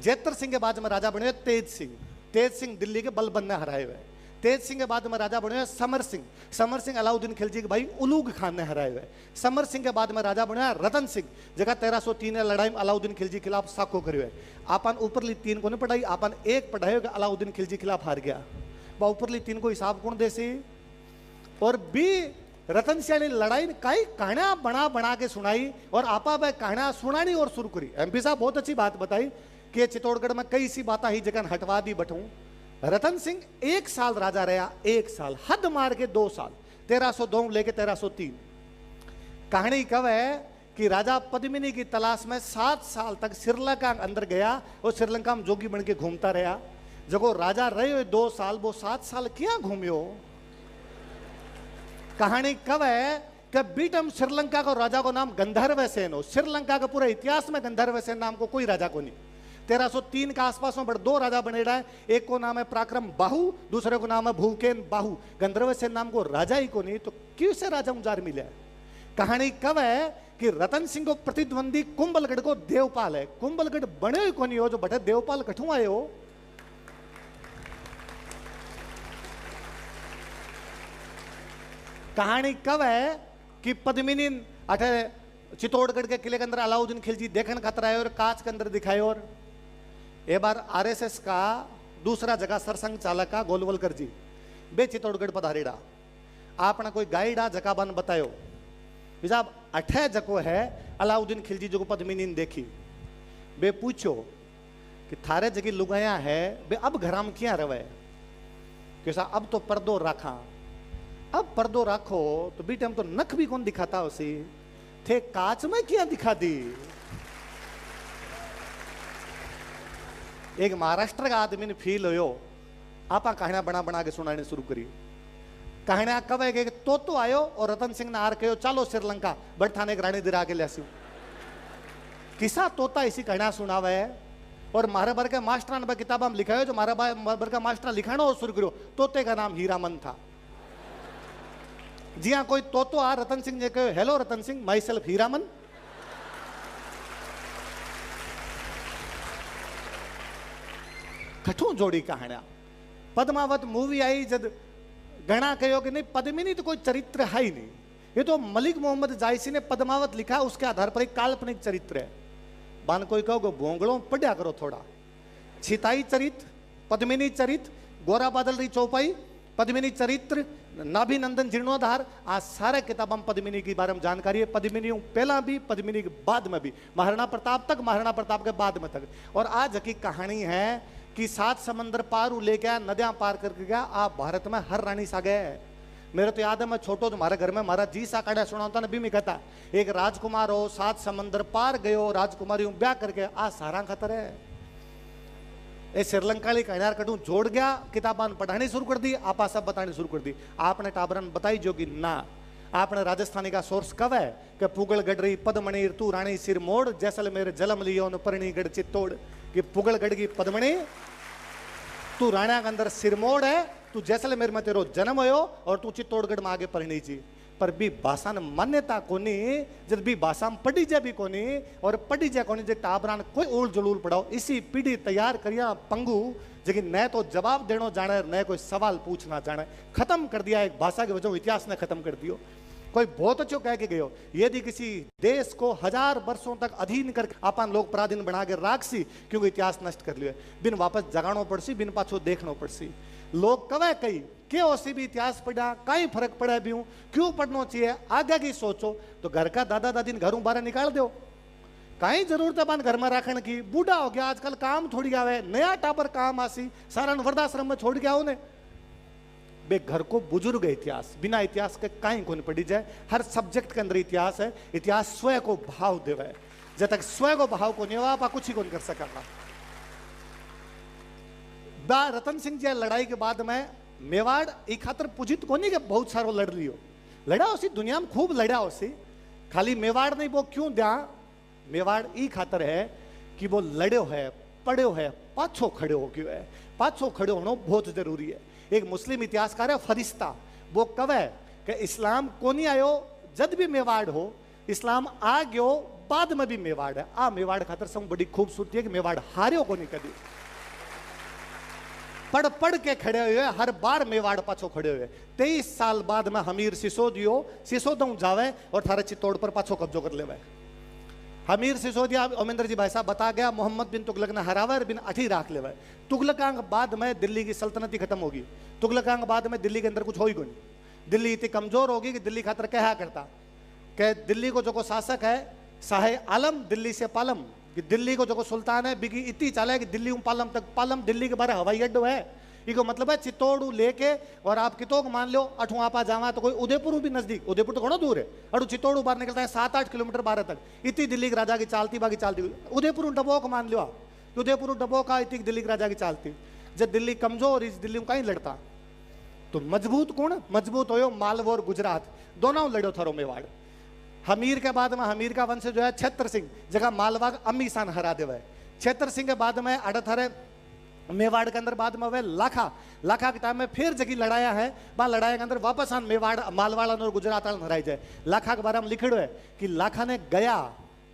जैतर सिंह के बाद में राजा बने तेज सिंह। तेज सिंह दिल्ली के बलबन ने हराए हुए। तेज सिंह के बाद में राजा बने समर सिंह। समर सिंह अलाउद्दीन खिलजी के भाई उलूग खान ने हराए हुए। समर सिंह के बाद में राजा बने रतन सिंह, जगह 1303 लड़ाई में अलाउद्दीन खिलजी खिलाफ साको करे हुए। आपन ऊपरली 3 को नहीं पढ़ाई, आपन 1 पढ़ाए अलाउद्दीन खिलजी खिलाफ हार गया। ऊपरली 3 को हिसाब कौन देसी। और भी रतन सिंह ने लड़ाई कई कहानियां बना बना के सुनाई, और आपा वह कहानियां सुनानी और शुरू करी। MP साहब बहुत अच्छी बात बताई कि चित्तौड़गढ़ में कई सी बातें ही जगह हटवा दी बटू। रतन सिंह 1 साल राजा रहा, 1 साल, हद मार के 2 साल, 1302 लेके 1303। कहानी कब है कि राजा पद्मिनी की तलाश में 7 साल तक श्रीलंका अंदर गया, और श्रीलंका में जोगी बन के घूमता रहा। जब राजा रहे हुए 2 साल, वो 7 साल क्या घूमियो। कहानी कब है कि बीटम श्रीलंका को राजा को नाम गंधर्व सेन हो। श्रीलंका का पूरा इतिहास में गंधर्व सेन नाम को कोई राजा को नहीं। 1303 के आसपास में बड़े 2 राजा बने रहा है। एक को नाम है पराक्रम बाहु, दूसरे को नाम है भूकेन बाहु। गंधर्व सेन नाम को राजा ही को नहीं, तो किससे राजा उजार मिले। कहानी कब है कि रतन सिंह को प्रतिद्वंदी कुंभलगढ़ को देवपाल है। कुंभलगढ़ बने ही को नहीं हो, जो बटे देवपाल कठू आए हो। कहानी कब है कि पद्मिनी अठे चित्तौड़गढ़ के किले के अंदर अलाउद्दीन खिलजी देखन खतरा है, और कांच के अंदर दिखाए। और एक बार RSS का दूसरा जगह सरसंघ चालक का गोलवलकर जी बे चित्तौड़गढ़ पधारेड़ा। आपने कोई गाइड आ जकाबान बतायो साहब अठे जको है अलाउद्दीन खिलजी जो पद्मिनी ने देखी। बे पूछो कि थारे जगी लुगाया है बे अब घराम क्या रवे। कैसा अब तो पर्दो रखा। अब पर्दो रखो तो बीटे हम तो नख भी कौन दिखाता उसी थे, कांच में क्या दिखा दी। एक महाराष्ट्र का आदमी ने फील हो, आपा कहानियां बना बना के सुनाने शुरू करी। कहानियां कब है कि तो आयो और रतन सिंह ने आर कहो चलो श्रीलंका बट थाने एक रानी दिरा के लिया। किसा तोता इसी कहानियां सुनावे है। और मारे भर के मास्टर ने किताब में लिखा है, जो मारा भर का मास्टर लिखाना और शुरू करो। तोते का नाम हीरामन था। जी हाँ, कोई तोतो आ रतन सिंह ने कहो hello Ratan Singh, myself Hiraman. कठू जोड़ी कहानियां। पद्मावत मूवी आई जब घना कहो कि नहीं पद्मिनी तो कोई चरित्र है ही नहीं, ये तो मलिक मोहम्मद जायसी ने पद्मावत लिखा, उसके आधार पर एक काल्पनिक चरित्र है। बान कोई कहो भोंगड़ो पढ़ा करो थोड़ा। छिताई चरित्र, पद्मिनी चरित्र, गोरा बादल री चौपाई, पद्मिनी चरित्र, नाभिनंदन जीर्णोद्धार, आ सारे किताब में पद्मिनी के बारे में जानकारी है। पद्मिनी पहला भी, पद्मिनी के बाद में भी, महाराणा प्रताप तक, महाराणा प्रताप के बाद में तक। और आज की कहानी है कि 7 समंदर पार ले गया, नदियां पार करके गया, आप भारत में हर रानी सा गए। मेरे तो याद है, मैं छोटो तुम्हारे घर में हमारा जी सा काड़ा सुनाता नबी में कहता, एक राजकुमार हो 7 समंदर पार गयो, राजकुमारी ब्याह करके आ सारा खतर है। ये श्रीलंका कहनार कटू जोड़ गया, किताबान पढ़ानी शुरू कर दी, आपा सब बतानी शुरू कर दी। आपने टाबरन बताई जो कि ना, आपने राजस्थानी का सोर्स कब है कि पुगल गडरी पदमणि तू रानी सिरमोड़, जैसलमेर जलम लियो न परणी गढ़ चित्तौड़। कि पुगल गढ़ की पदमणि, तू राणा के अंदर सिरमोड़ है, तू जैसलमेर में तेरो जन्म हो और तू चित्तौड़गढ़ में आगे परणी जी। पर भी भाषा ने मान्यता कोनी, जब भी भाषा में पढ़ी जा भी कोनी और पढ़ी जा कोनी, जे टाबरान कोई उल जलूल पढ़ाओ। इसी पीढ़ी तैयार करिया पंगु, लेकिन न तो जवाब देनो जाने, न कोई सवाल पूछना जाने। खत्म कर दिया एक भाषा के वजह, इतिहास ने खत्म कर दियो। कोई बहुत अच्छो कह के गयो, यदि किसी देश को 1000 वर्षों तक अधीन करके अपन लोग पराधीन बना के राखसी, क्योंकि इतिहास नष्ट कर लियो, बिन वापस जगानो पड़सी, बिन पाछो देखनो पड़सी। लोग कवे कई के ओसी भी इतिहास पढ़ा, कई फर्क पड़ा भी हूं, क्यों पढ़ना चाहिए, आगे की सोचो। तो घर का दादा दादी ने घरों बाहर निकाल दो, कहीं जरूरत है बन घर में रखने की। बूढ़ा हो गया आजकल, काम थोड़ी आवे, नया टापर काम आसी, सारा वृद्धाश्रम में छोड़ गया उन्हें। बे घर को बुजुर्ग है इतिहास, बिना इतिहास के कहीं को नहीं पढ़ी जाए। हर सब्जेक्ट के अंदर इतिहास है। इतिहास स्वयं को भाव देवे, जब तक स्वयं को भाव को नहीं आप कुछ ही को नहीं कर सका। रतन सिंह जी लड़ाई के बाद में मेवाड़ एक खातर पूजित को नहीं कि बहुत सारो लड़ लियो, लड़ा उसी दुनिया में खूब लड़ा उसी, खाली मेवाड़ नहीं। वो क्यों दिया, मेवाड़ ई खातर है कि वो लड़ो है, पढ़ो है, पाछो खड़े हो क्यों है। पाछो खड़े होना बहुत जरूरी है। एक मुस्लिम इतिहासकार है फरिश्ता, वो कब है कि इस्लाम को नहीं आयो जब भी मेवाड़ हो, इस्लाम आ गयो बाद में भी मेवाड़ है। आ मेवाड़ खातर सब बड़ी खूबसूरती है कि मेवाड़ हार्यो को नहीं कभी, पढ़ पढ़ के खड़े हुए, हर बार मेवाड़ पाछो खड़े हुए। 23 साल बाद में हमीर सिसोदियो सिसोदों जावे और थारे चित्तौड़ पर पाछो कब्जो कर लेवे। हमीर सिसोदिया ओमेंद्र जी भाई साहब बता गया, मोहम्मद बिन तुगलक ने हरावर बिन अठी राख लेवे। तुगलकांग बाद में दिल्ली की सल्तनत ही खत्म होगी। तुगलकांग बाद में दिल्ली के अंदर कुछ हो ही कोई, दिल्ली इतनी कमजोर होगी कि दिल्ली खातर कहा करता कि दिल्ली को जो को शासक है शाहे आलम दिल्ली से पालम, कि दिल्ली को जो सुल्तान है बिगी इतनी चाले कि दिल्ली पालम तक, पालम दिल्ली के बारे हवाई अड्डो है। इको मतलब है चित्तौड़ लेके और आप कितो मान लो अठू आप जावा तो कोई उदयपुर भी नजदीक, उदयपुर तो घणो दूर है, अठू चित्तौड़ बाहर निकलता है 7-8 किलोमीटर बाहर तक। इतनी दिल्ली के राजा की चालती बाकी चालती, उदयपुर डबो को मान लो, उदयपुर डबो का इतनी दिल्ली के राजा की चालती। जब दिल्ली कमजोर, इस दिल्ली में कहीं लड़ता तो मजबूत कौन, मजबूत हो मालवा और गुजरात दोनों लड़ो थारो मेवाड़। हमीर के बाद में हमीर का वंश जो है छत्र सिंह, जगह मालवा अम्मी सान हरा देवे। छत्र सिंह के बाद में अड़थरे मेवाड़ के अंदर बाद में वह लाखा, लाखा के टाइम में फिर जगह लड़ाया है, वहां लड़ाई के अंदर वापस आन मेवाड़ मालवाड़ा और गुजरात हराई जाए। लाखा के बारे में लिखिड़ो है कि लाखा ने गया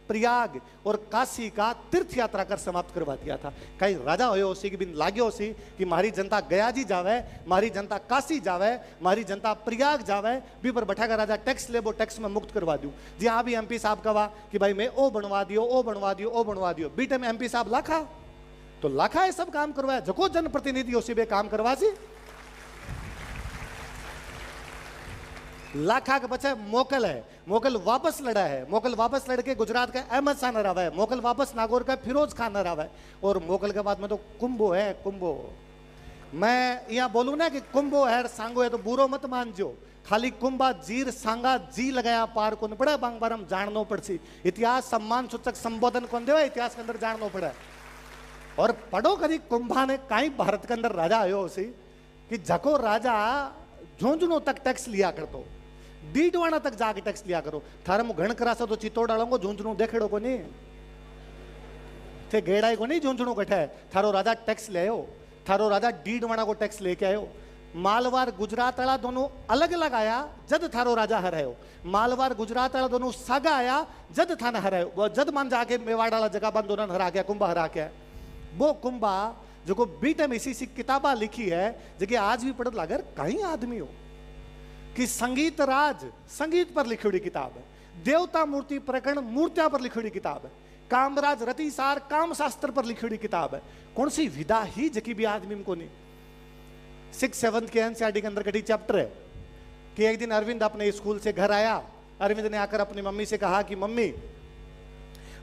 प्रयाग और काशी का तीर्थ यात्रा कर समाप्त करवा दिया था। कई राजा हो उसी की बिन लाग्यो सी कि मारी जनता गया जी जावे, मारी जनता काशी जावे, मारी जनता प्रयाग जावे, भी पर बैठा का राजा टैक्स ले, वो टैक्स में मुक्त करवा दूं। जी हाँ भी एमपी साहब कहा कि भाई मैं ओ बनवा दियो, ओ बनवा दियो, ओ बनवा दियो। बीटे में एमपी साहब लाखा, तो लाखा ये सब काम करवाया, जको जनप्रतिनिधि उसी बे काम करवा सी। लाखा के बच्चे मोकल है, मोकल वापस लड़ा है, मोकल वापस लड़के गुजरात का अहमद शाह हरावा है, मोकल वापस नागौर का फिरोज खान हरावा है। और मोकल के बाद में तो कुंभो है, कुंभो। मैं यहाँ बोलूं ना कि कुंभो है सांगो है तो बुरो मत मान जो, खाली कुंभा जीर सांगा जी लगाया पार को पड़ा, बांग बार हम जाननो पड़सी। इतिहास सम्मान सूचक संबोधन कौन देवा, इतिहास के अंदर जाननो पड़ा। और पढ़ो कभी कुंभा ने कहीं भारत के अंदर राजा आयो उसी कि जको राजा झुंझुनों तक टैक्स लिया करतो, डीडवाना तक जाके टैक्स लिया करो। थारे मु घण करासा तो चित्तौड़ डालोगे, झुंझुनू देखेड़ो को नहीं थे, गेड़ाई को नहीं झुंझुनू कठे। थारो राजा टैक्स ले आयो, थारो राजा डीडवाना को टैक्स लेके आयो। मालवार गुजरात वाला दोनों अलग अलग आया जद थारो राजा हरायो, मालवार गुजरात वाला दोनों सागा आया जद थाने हरायो। जद मान जाके मेवाड़ वाला जगह बंद दोनों हरा गया, कुंभा हरा गया। वो कुंभा जो को बीटे में इसी किताबा लिखी है जगह आज भी पढ़ लागर कहीं आदमी हो कि संगीत राज संगीत पर लिखी हुई किताब है, देवता मूर्ति प्रकरण मूर्तियां पर लिखी हुई किताब है, कामराज रतिसार काम शास्त्र पर लिखी हुई किताब है। कौन सी विधा ही जकी भी आदमी को नहीं। 6-7 के एनसीईआरटी के अंदर कटी चैप्टर है कि एक दिन अरविंद अपने स्कूल से घर आया। अरविंद ने आकर अपनी मम्मी से कहा कि मम्मी,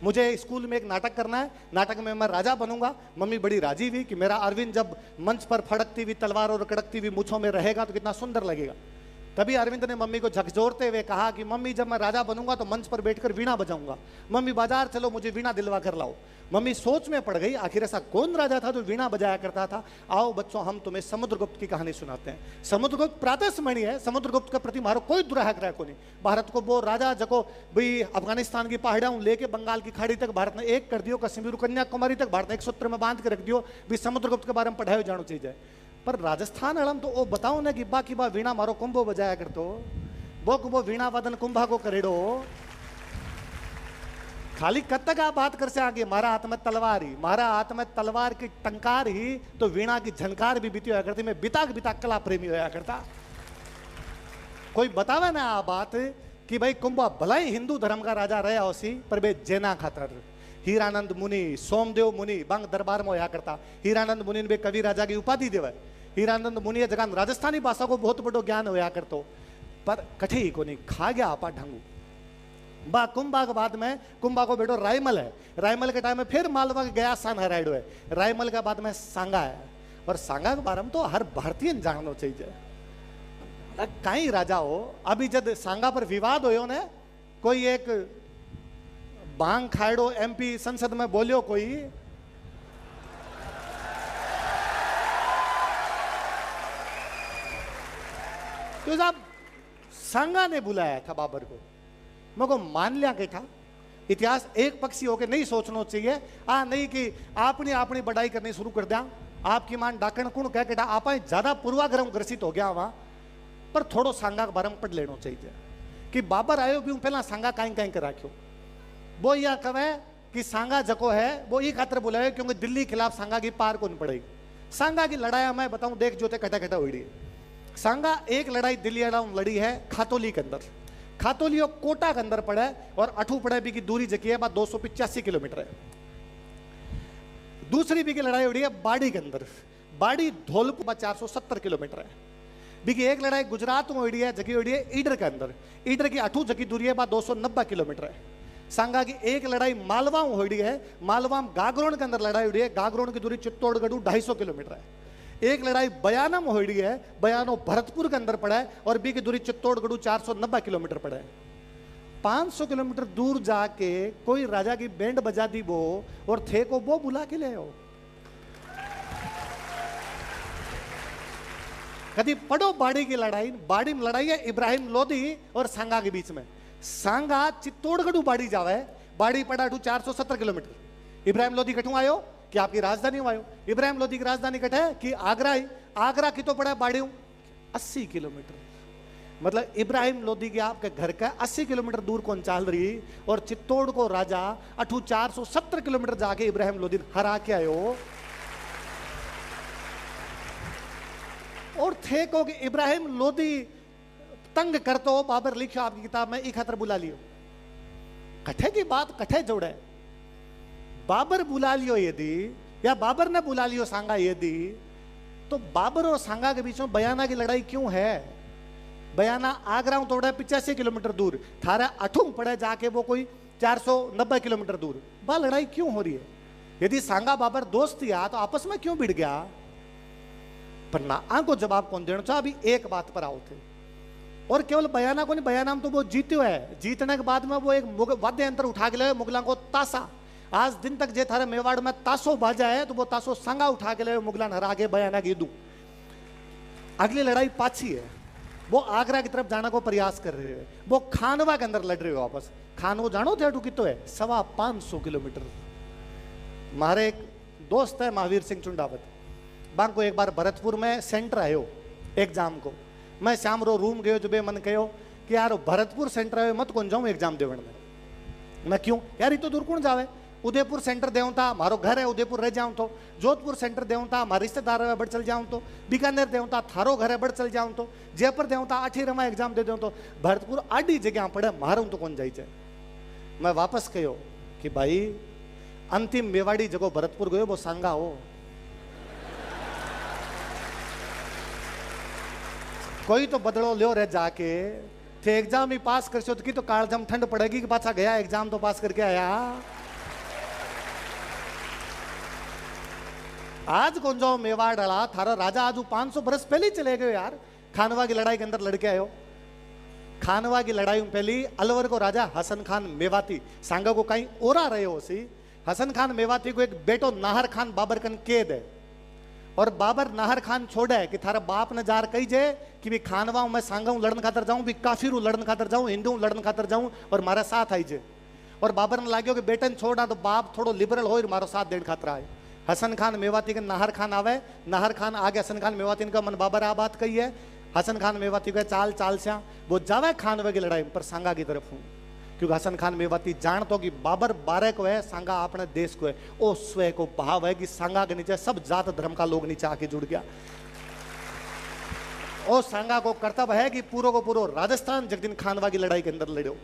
मुझे स्कूल में एक नाटक करना है, नाटक में मैं राजा बनूंगा। मम्मी बड़ी राजी हुई कि मेरा अरविंद जब मंच पर फड़कती हुई तलवार और कड़कती हुई मूंछों में रहेगा तो कितना सुंदर लगेगा। तभी अरविंद ने मम्मी को झकझोरते हुए कहा कि मम्मी, जब मैं राजा बनूंगा तो मंच पर बैठकर वीणा बजाऊंगा। मम्मी, बाजार चलो, मुझे वीणा दिलवा कर लाओ। मम्मी सोच में पड़ गई, आखिर ऐसा कौन राजा था जो वीणा बजाया करता था। आओ बच्चों, हम तुम्हें समुद्रगुप्त की कहानी सुनाते हैं। समुद्रगुप्त प्रातस्मरणीय है। समुद्रगुप्त के प्रति मारो कोई दुराग्रह को नहीं। भारत को वो राजा जको भाई अफगानिस्तान की पहाड़ियां लेके बंगाल की खाड़ी तक भारत ने एक कर दियो, कश्मीर कन्याकुमारी तक भारत ने एक सूत्र में बांध के रख दियो। भी समुद्रगुप्त के बारे में पढ़ाई जानो चाहिए। पर राजस्थान अड़म तो ओ बताओ ना कि बाकी बा वीणा मारो कुंभो बजाया करतो, वो वीणा वादन कुंभा को करेडो। खाली कद तक आप बात कर से आगे, मारा हाथ में तलवार ही, मारा हाथ में तलवार की टंकार ही तो वीणा की झनकार भी बीती होया करती। मैं बिता कला प्रेमी होया करता। कोई बतावे ना आ बात कि भाई कुंभा भला ही हिंदू धर्म का राजा रहा उसी, पर बे जैना खातर हीरानंद मुनि, सोमदेव मुनि बंग दरबार में होया करता। हीरानंद मुनि ने बे कवि राजा की उपाधि देवे। हीरानंद मुनि जगह राजस्थानी भाषा को बहुत बड़ो ज्ञान होया करतो, पर कठे ही को नहीं खा गया आपा ढंगू। बा कुंभा के बाद में कुंभा को बेटो रायमल है। रायमल के टाइम में फिर मालवा के गया सान हराइडो है। रायमल के बाद में सांगा है। और सांगा के बारे में तो हर भारतीय जानना चाहिए। कई राजा हो, अभी जब सांगा पर विवाद हो ने, कोई एक भांग खाड़ो एमपी संसद में बोलियो कोई, तो साहब सांगा ने बुलाया था बाबर को। मगर मान लिया के था। इतिहास एक पक्षी होके नहीं सोचना चाहिए। नहीं कि आपने अपनी बढ़ाई करनी शुरू कर दिया। आपकी मान डाकण कुण कह के आप ज्यादा पूर्वाग्रह ग्रसित हो गया वहां। पर थोड़ो सांगा के बारे में पढ़ लेना चाहिए कि बाबर आयो भी पहला सांगा कहीं कहीं कर राख्यो। वो यह कहे कि सांगा जको है वो ये खातर बुलाए क्योंकि दिल्ली खिलाफ सांगा की पार कौन पड़ेगी। सांगा की लड़ाई मैं बताऊं, देख जोते कटा कटा हुई है। सांगा एक लड़ाई दिल्ली लड़ी है खातोली के अंदर। खातोली कोटा के अंदर पड़े और अठू पड़े भी की दूरी जकी है 285 किलोमीटर है। दूसरी भी की लड़ाई उड़ी है बाड़ी के अंदर। बाड़ी धौलपुर 470 किलोमीटर है। भी की एक लड़ाई गुजरात में उड़ी है, जकी उड़ी है ईडर के अंदर। ईडर की अठू जकी दूरी है 290 किलोमीटर है। सांगा की एक लड़ाई मालवा में हुई है। मालवा में गागरोन के अंदर लड़ाई हुई है। गागरोन की दूरी चित्तौड़गढ़ 250 किलोमीटर है। एक लड़ाई बयाना में हुई है। बयानो भरतपुर के अंदर पड़ा है और बी की दूरी चित्तौड़गढ़ 490 किलोमीटर पड़ा है। 500 किलोमीटर दूर जाके कोई राजा की बैंड बजा दी वो और थे को वो बुला के ले आओ। कभी पढ़ो बाड़ी की लड़ाई। बाड़ी में लड़ाई है इब्राहिम लोधी और सांगा के बीच में। सांगा चित्तौड़गढ़ बाड़ी जावे। बाड़ी पड़ा 470 किलोमीटर। इब्राहिम लोधी कठू आयो कि आपकी राजधानी आयो। इब्राहिम लोधी की राजधानी कट है कि आगरा ही। आगरा की तो पड़ा बाड़ी 80 किलोमीटर। मतलब इब्राहिम लोधी के आपके घर का 80 किलोमीटर दूर कौन चाल रही और चित्तौड़ को राजा 470 किलोमीटर जाके इब्राहिम लोधी हरा के आयो। और थे को कि इब्राहिम लोधी तंग करतो बाबर लिखो आपकी किताब में एक खातर बुला लियो। कठे की बात कठे जोड़े। बाबर बुला लियो यदि या बाबर ने बुला लियो सांगा यदि, तो बाबर और सांगा के बीच में बयाना की लड़ाई क्यों है। बयाना आगरा तोड़ा 85 किलोमीटर दूर, थारा अठूम पड़े जाके वो कोई 490 किलोमीटर दूर। वह लड़ाई क्यों हो रही है। यदि सांगा बाबर दोस्त या तो आपस में क्यों भिड़ गया। पर ना आंको जवाब कौन देना चाह। अभी एक बात पर आओ थे और केवल बयाना को नहीं, बयाना में तो वो जीत्यो है। जीतने के बाद में वो एक वाद्य यंत्र उठा के ले मुगलों को तासा। आज दिन तक जे थारे मेवाड़ में तासो बाजा है तो वो तासो सांगा उठा के ले मुगलान हरा के बयाना की दू। अगली लड़ाई पाछी है। वो आगरा की तरफ जाने को प्रयास कर रहे हैं। वो खानवा के अंदर लड़ रहे हो वापस। खानवा जानो थे कितो है 550 किलोमीटर। हमारे एक दोस्त है महावीर सिंह चुंडावत। बांग को एक बार भरतपुर में सेंटर आयो एग्जाम को। मैं शाम रो रूम गयो जो बे मन कहो कि यार भरतपुर सेंटर आयो मत कौन जाऊं एग्जाम देवन में। मैं क्यों यार तो दूर कौन जावे। उदयपुर सेंटर देऊं था, मारो घर है उदयपुर रह जाऊं तो। जोधपुर सेंटर देऊं था, हमारे रिश्तेदार है बड़ चल जाऊं तो। बीकानेर देऊं था, थारो घर है बड़ चल जाऊं तो। जयपुर देऊं था, 8 रमा एग्जाम दे दूं तो। भरतपुर आडी जगह पड़े मारूं तो कौन जाई। मैं वापस कहो कि भाई अंतिम मेवाड़ी जगह भरतपुर गयो वो सांगा हो। कोई तो बदलो लियो रे जाके थे एग्जाम ही पास कर सो तो काल जम ठंड पड़ेगी कि पाछा गया एग्जाम तो पास करके आया। आज कौन जाओ मेवाड़ डला थारा राजा आज 500 बरस पहले ही चले गए यार। खानवा की लड़ाई के अंदर लड़के आयो। खानवा की लड़ाई में पहली अलवर को राजा हसन खान मेवाती सांगा को कहीं ओरा रहे हो सी। हसन खान मेवाती को एक बेटो नाहर खान बाबर कन कैद है और बाबर नाहर खान छोड़ा है कि थारा बाप ने जार कही जे कि भी खानवा मैं सांगा लड़न खातर जाऊं भी काफिर लड़न खातर जाऊं हिंदू लड़न खातर जाऊं और मारा साथ आई जे। और बाबर ने लाग्यो कि बेटन छोड़ा तो बाप थोड़ो लिबरल हो मारो साथ देड़ खातर आए। हसन खान मेवाती के नाहर खान आवे। नाहर खान आगे हसन खान मेवाती का मन बाबर आ बात कही है। हसन खान मेवाती को चाल चाल से वो जावे खानवे की लड़ाई पर सांगा की तरफ हूं क्योंकि हसन खान मेवाती जान तो कि बाबर 12 को है सांगा अपने देश को है। ओ स्वय को भाव है कि सांगा के नीचे सब जात धर्म का लोग नीचे आके जुड़ गया। ओ सांगा को कर्तव्य है कि पूरो को पूरो राजस्थान जगदीन खानवा की लड़ाई के अंदर लड़ो।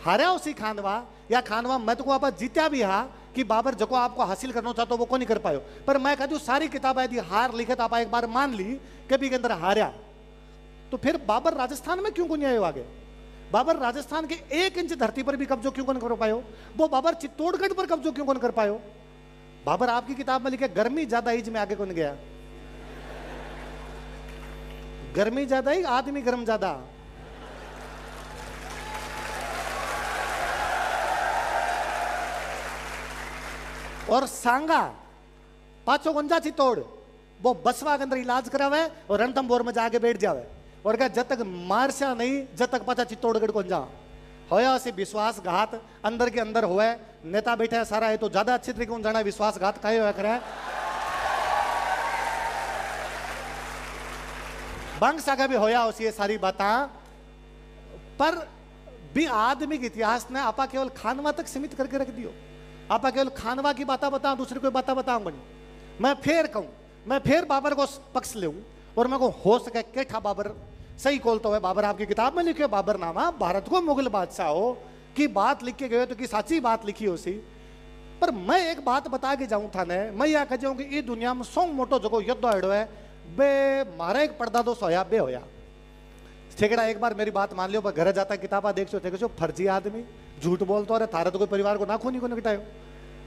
हारा उसी खानवा या खानवा मैं तो आप जीत्या भी हा कि बाबर जो आपको हासिल करना चाहते वो को नहीं कर पायो। पर मैं कहती हूँ सारी किताबें यदि हार लिखत आप एक बार मान ली कभी के अंदर हारा तो फिर बाबर राजस्थान में क्यों को नहीं आयो आगे। बाबर राजस्थान के 1 इंच धरती पर भी कब्जो क्यों कर पायो। वो बाबर चित्तौड़गढ़ पर कब्जो क्यों कर पायो। बाबर आपकी किताब में लिखे गर्मी ज्यादा ही में आगे कौन गया। गर्मी ज्यादा ही आदमी गर्म ज्यादा। और सांगा पाछो गुंजा चित्तौड़ वो बसवा के अंदर इलाज करावे और रणथंभौर में जाके बैठ जावे और क्या जब तक मारसा नहीं जब तक पाछा चित्तौड़गढ़ को जा होया से विश्वासघात अंदर के अंदर हुआ। नेता बैठा है सारा है तो ज्यादा अच्छी तरीके से जाना विश्वासघात कहे हुआ करे। बंग सागा भी होया उसी ये सारी बातें पर भी आदमी के इतिहास ने आपा केवल खानवा तक सीमित करके रख दियो। आपा केवल खानवा की बातें बताऊं दूसरी कोई बातें बताऊंगा नहीं। मैं फिर कहूं मैं फिर बाबर को पक्ष ले और मैं को हो सके केठा बाबर सही खोल तो है। बाबर आपकी किताब में लिखे बाबर नामा भारत को मुगल बादशाह हो की बात लिख के गए तो कि साची बात लिखी हो सी। पर मैं एक बात बता के जाऊं था ने मैं यह कह जाऊं कि ये दुनिया में सौ मोटो जो युद्ध हड़ो है बे मारा एक पर्दा दो सोया बे होया ठेकड़ा। एक बार मेरी बात मान लियो पर घर जाता किताबा देख सो फर्जी आदमी झूठ बोलता और थारा तो कोई परिवार को ना खूनी को निकटायो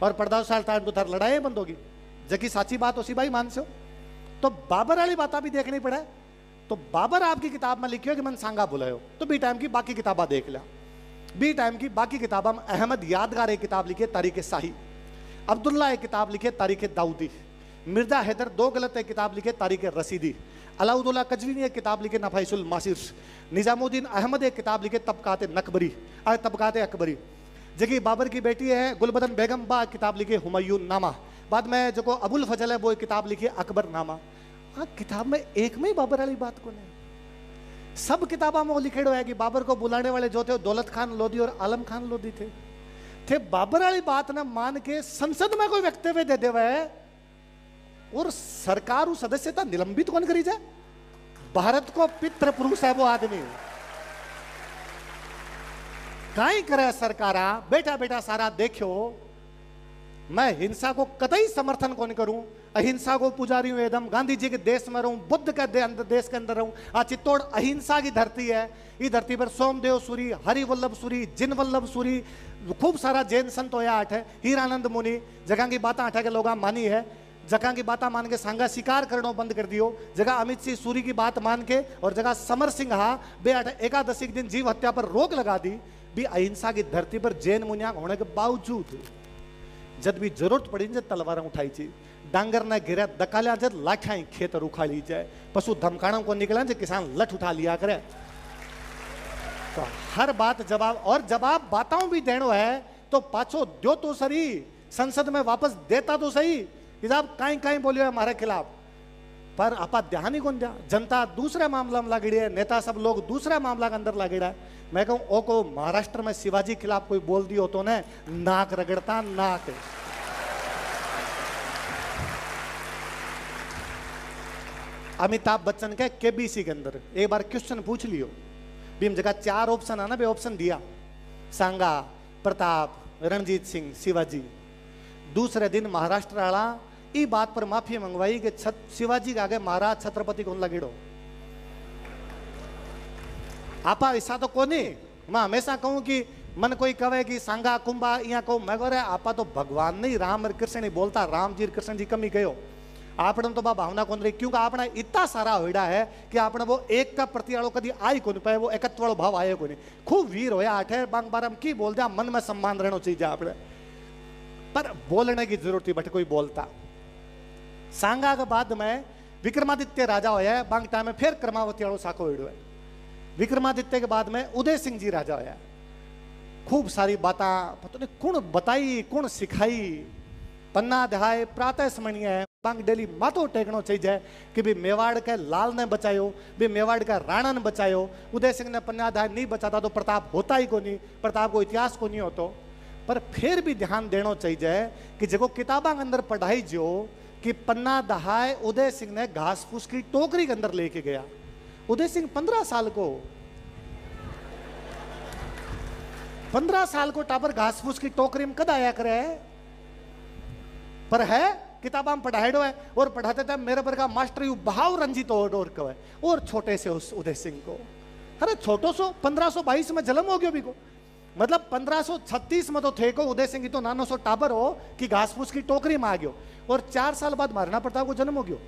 और पर्दा साल टाइम तो थार लड़ाई बंद होगी जबकि साची बात उसी भाई मान से। तो बाबर वाली बात भी देखनी पड़े। तो बाबर आपकी किताब में लिखियो कि मन सांगा बुलायो तो बी टाइम की बाकी किताबा देख लिया। बी टाइम की बाकी किताबा में अहमद यादगार एक किताब लिखी तारीख शाही, अब्दुल्ला एक किताब लिखे तारीख दाऊदी, मिर्जा हैदर 2 गलत एक किताब लिखे तारीख रसीदी, अलाउद्दौला कजवीनी एक किताब लिखे नफाइसुल मासिर, निजामुद्दीन अहमद एक किताब लिखे तबकात नकबरी तबकात अकबरी। जबकि बाबर की बेटी है गुलबदन बेगम बा किताब लिखे हुमायूं नामा। बाद में जो अबुल फजल है वो किताब लिखी अकबर नामा। हाँ किताब में एक में ही बाबर वाली बात को नहीं सब किताबा में वो लिखे है कि बाबर को बुलाने वाले जो थे दौलत खान लोधी और आलम खान लोधी थे बाबर वाली बात ना मान के संसद में कोई वक्तव्य दे देवे और सरकार सदस्यता निलंबित कौन करी जाए। भारत को पितृ पुरुष है वो आदमी काई करे सरकारा बेटा बेटा सारा देखो। मैं हिंसा को कतई समर्थन कौन करूं अहिंसा को पुजारी हूं एकदम गांधी जी के देश में रहूं बुद्ध के देश के अंदर रहूं। आज चित्तौड़ अहिंसा की धरती है। इस धरती पर सोमदेव सूरी हरिवल्लभ सूरी जिन वल्लभ सूरी खूब सारा जैन संत होया आठ है हीरानंद मुनि जगह की बात आठ के लोग मानी है जगह की बात मान के सांगा शिकार करना बंद कर दियो। जगह अमित सिंह सूरी की बात मान के और जगह समर सिंह हा बे एकादशी के दिन जीव हत्या पर रोक लगा दी। भी अहिंसा की धरती पर जैन मुनिया होने के बावजूद जब भी जरूरत पड़ी जब तलवार उठाई थी डांगर ने गिरा दकालिया जब लाठाई खेत उखाड़ी जाए पशु धमकाणों को निकला जो किसान लठ उठा लिया करे। तो हर बात जवाब और जवाब बातों भी देनो है तो पाछो दो तो सही संसद में वापस देता तो सही कि साहब कहीं कहीं बोलियो है हमारे खिलाफ पर आपा ध्यान ही कौन दिया। जनता दूसरे मामला में लगड़ी है नेता सब लोग दूसरे मामला के अंदर लगड़ा है। मैं कहूं ओ को महाराष्ट्र में शिवाजी खिलाफ कोई बोल दियो तो ने नाक रगड़ता नाक। अमिताभ बच्चन के केबीसी के अंदर एक बार क्वेश्चन पूछ लियो भीम जगह 4 ऑप्शन है ना बे ऑप्शन दिया सांगा प्रताप रणजीत सिंह शिवाजी। दूसरे दिन महाराष्ट्र वाला ई बात पर माफी मंगवाई कि शिवाजी के आगे महाराज छत्रपति कौन लगेड़ो आपा ऐसा तो कोनी। मैं हमेशा कहूं कि मन कोई कहे कि सांगा कुंभा यहाँ कहूँ मैं कह आपा तो भगवान नहीं राम और कृष्ण नहीं बोलता, राम जी कृष्ण जी कमी कहो आपने तो बा भावना कौन रही, क्योंकि आपने इतना सारा होड़ा है कि आपने वो एक का प्रति आड़ो कभी आई कौन पाए, वो एकत्व वालों भाव आए कोनी। खूब वीर होया आठे बांग बारम की बोल दिया, मन में सम्मान रहना चाहिए आपने, पर बोलने की जरूरत थी बट कोई बोलता। सांगा के बाद में विक्रमादित्य राजा होया, बांग टाइम में फिर क्रमावती वालों साको होड़ो है। विक्रमादित्य के बाद में उदय सिंह जी राजा होया, खूब सारी बातें पता नहीं कौन बताई कौन सिखाई, पन्ना अध्याय प्रातः स्मरणीय है, बांग डेली माथो टेकनो चाहिए कि भी मेवाड़ के लाल ने बचायो, भी मेवाड़ का राणा ने बचायो। उदय सिंह ने पन्ना अध्याय नहीं बचाता तो प्रताप होता ही को नहीं, प्रताप को इतिहास को नहीं होतो। पर फिर भी ध्यान देना चाहिए कि जो किताबा के अंदर पढ़ाई जो कि पन्ना दहाय उदय सिंह ने घास फूस की टोकरी के अंदर लेके गया। उदय सिंह 15 साल को 15 साल को टाबर घास फूस की टोकरी में कद आया करे, पर है किताबा में पढ़ाएडो है। और पढ़ाते थे मेरे पर का मास्टर यू भाव रंजित और कहे, और छोटे से उस उदय सिंह को, अरे छोटो सो 1522 में जन्म हो गयो भी को, मतलब 1536 में तो थे को उदय सिंह तो नानो सो टाबर हो कि घास फूस की टोकरी में आ गयो, और 4 साल बाद महाराणा प्रताप को जन्म हो गयो।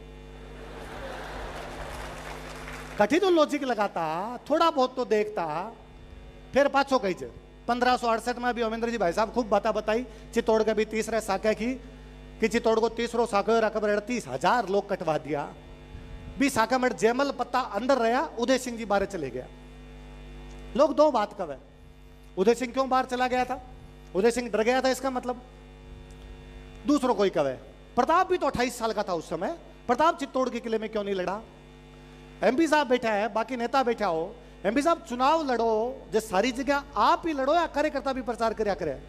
कठी तो लॉजिक लगाता, थोड़ा बहुत तो देखता, फिर पाछो कही 1568 में भी अमेंद्र जी भाई साहब खूब बात बताई, चित्तौड़ के भी तीसरे साके की कि चित्तौड़ को तीसरो साके अकबर 38,000 लोग कटवा दिया। भी साका में जयमल पत्ता अंदर रहा, उदय सिंह जी बाहर चले गया। लोग दो बात कहे, उदय सिंह क्यों बाहर चला गया था, उदय सिंह डर गया था इसका मतलब। दूसरों कोई कहे प्रताप भी तो 28 साल का था उस समय, प्रताप चित्तौड़ के किले में क्यों नहीं लड़ा। एमपी साहब बैठा है, बाकी नेता बैठा हो, एमपी साहब चुनाव लड़ो जो सारी जगह आप ही लड़ो या कार्यकर्ता भी प्रचार करया करे।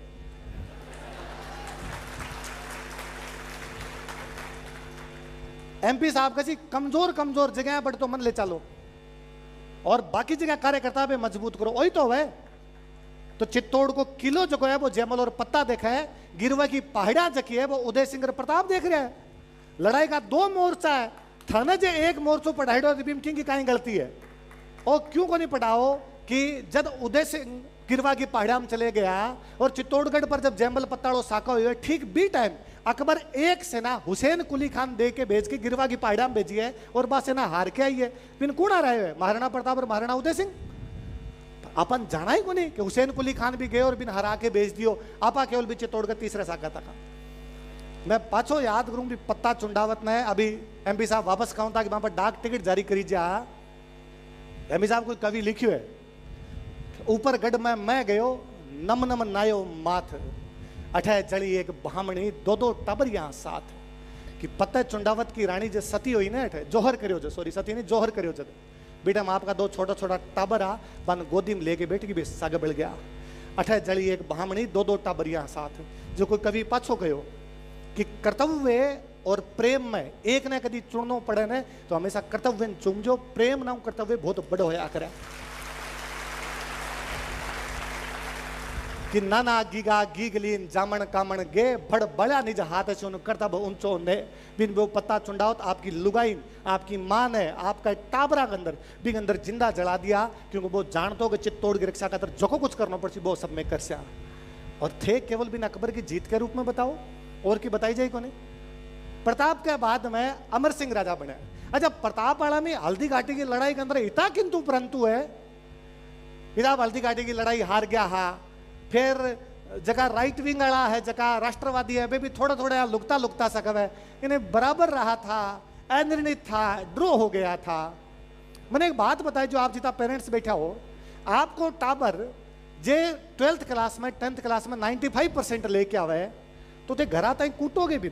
एमपी साहब कसी कमजोर कमजोर जगह बट तो मन ले चलो, और बाकी जगह कार्यकर्ता भी मजबूत करो, वही तो है। तो चित्तौड़ को किलो जो है वो जयमल और पत्ता देखा है, गिरवा की पहाड़ियां जकी है वो उदय सिंह प्रताप देख रहा है। लड़ाई का 2 मोर्चा है, थाने जे एक मोर्चो पढ़ाईडो की कहीं गलती है, और क्यों को नहीं पढ़ाओ कि जब उदय सिंह गिरवा की पहाड़ियां में चले गया और चित्तौड़गढ़ पर जब जयमल पत्ताड़ो साका हुए, ठीक बी टाइम अकबर एक सेना हुसैन कुली खान दे के भेज के गिरवा की पहाड़ियां में भेजी है, और बा सेना हार के आई है। बिन कौन आ रहे हैं, महाराणा प्रताप और महाराणा उदय सिंह। अपन जाना ही को नहीं कि हुसैन कुली खान भी गए और बिन हरा के भेज दियो, आपा केवल भी चित्तौड़ का तीसरा साका था। मैं पाछो याद करूं भी पत्ता चुंडावत ने अभी एमपी साहब वापस कहूं था कि वहां पर डाक टिकट जारी करी जा। एमपी साहब कोई कवि लिखियो है, ऊपर गढ़ में मैं गयो नम नम नायो माथ, अठे जड़ी एक ब्राह्मणी 2 टाबरियां साथ। कि पत्ते चुंडावत की रानी जो सती हुई ना अठे जोहर करियो जो, सॉरी सती नहीं जोहर करियो जो, बेटा माँ आपका 2 छोटा छोटा टाबर आ बन गोदी में लेके बैठ की भी सागे बढ़ गया। अठे जड़ी एक ब्राह्मणी 2 टाबरियां साथ। जो कोई कवि पाछो कहो कि कर्तव्य और प्रेम में एक ने कभी चुनना पड़े ने तो हमेशा कर्तव्य चुनजो, प्रेम ना कर्तव्य बहुत बड़ो होया करे। कि नाना गीगा गीगलीन जामन कामन गे भड़ बड़ा निज हाथ से उन कर्तव्य ऊंचो ने बिन वो पत्ता चुंडावत आपकी लुगाइन आपकी मां ने आपका टाबरा के अंदर बिग अंदर जिंदा जला दिया, क्योंकि वो जानतो कि चित्तौड़ की रक्षा का जो कुछ करना पड़ती वो सब में कर सया। और थे केवल बिन अकबर की जीत के रूप में बताओ, और की बताई जाए को नहीं। प्रताप के बाद में अमर सिंह राजा बने। अच्छा प्रताप वाला में हल्दी घाटी की लड़ाई के अंदर इतना किंतु परंतु है, इधर हल्दी घाटी की लड़ाई हार गया हा, फिर जगह राइट विंग वाला है जगह राष्ट्रवादी है वे भी थोड़ा थोड़ा लुकता लुकता सा कब है, इन्हें बराबर रहा था, अनिर्णित था, ड्रॉ हो गया था। मैंने एक बात बताई, जो आप जितना पेरेंट्स बैठा हो, आपको टाबर जे 12th क्लास में 10th क्लास में 95% लेके आवे तो ते घर आता ही कूटोगे भी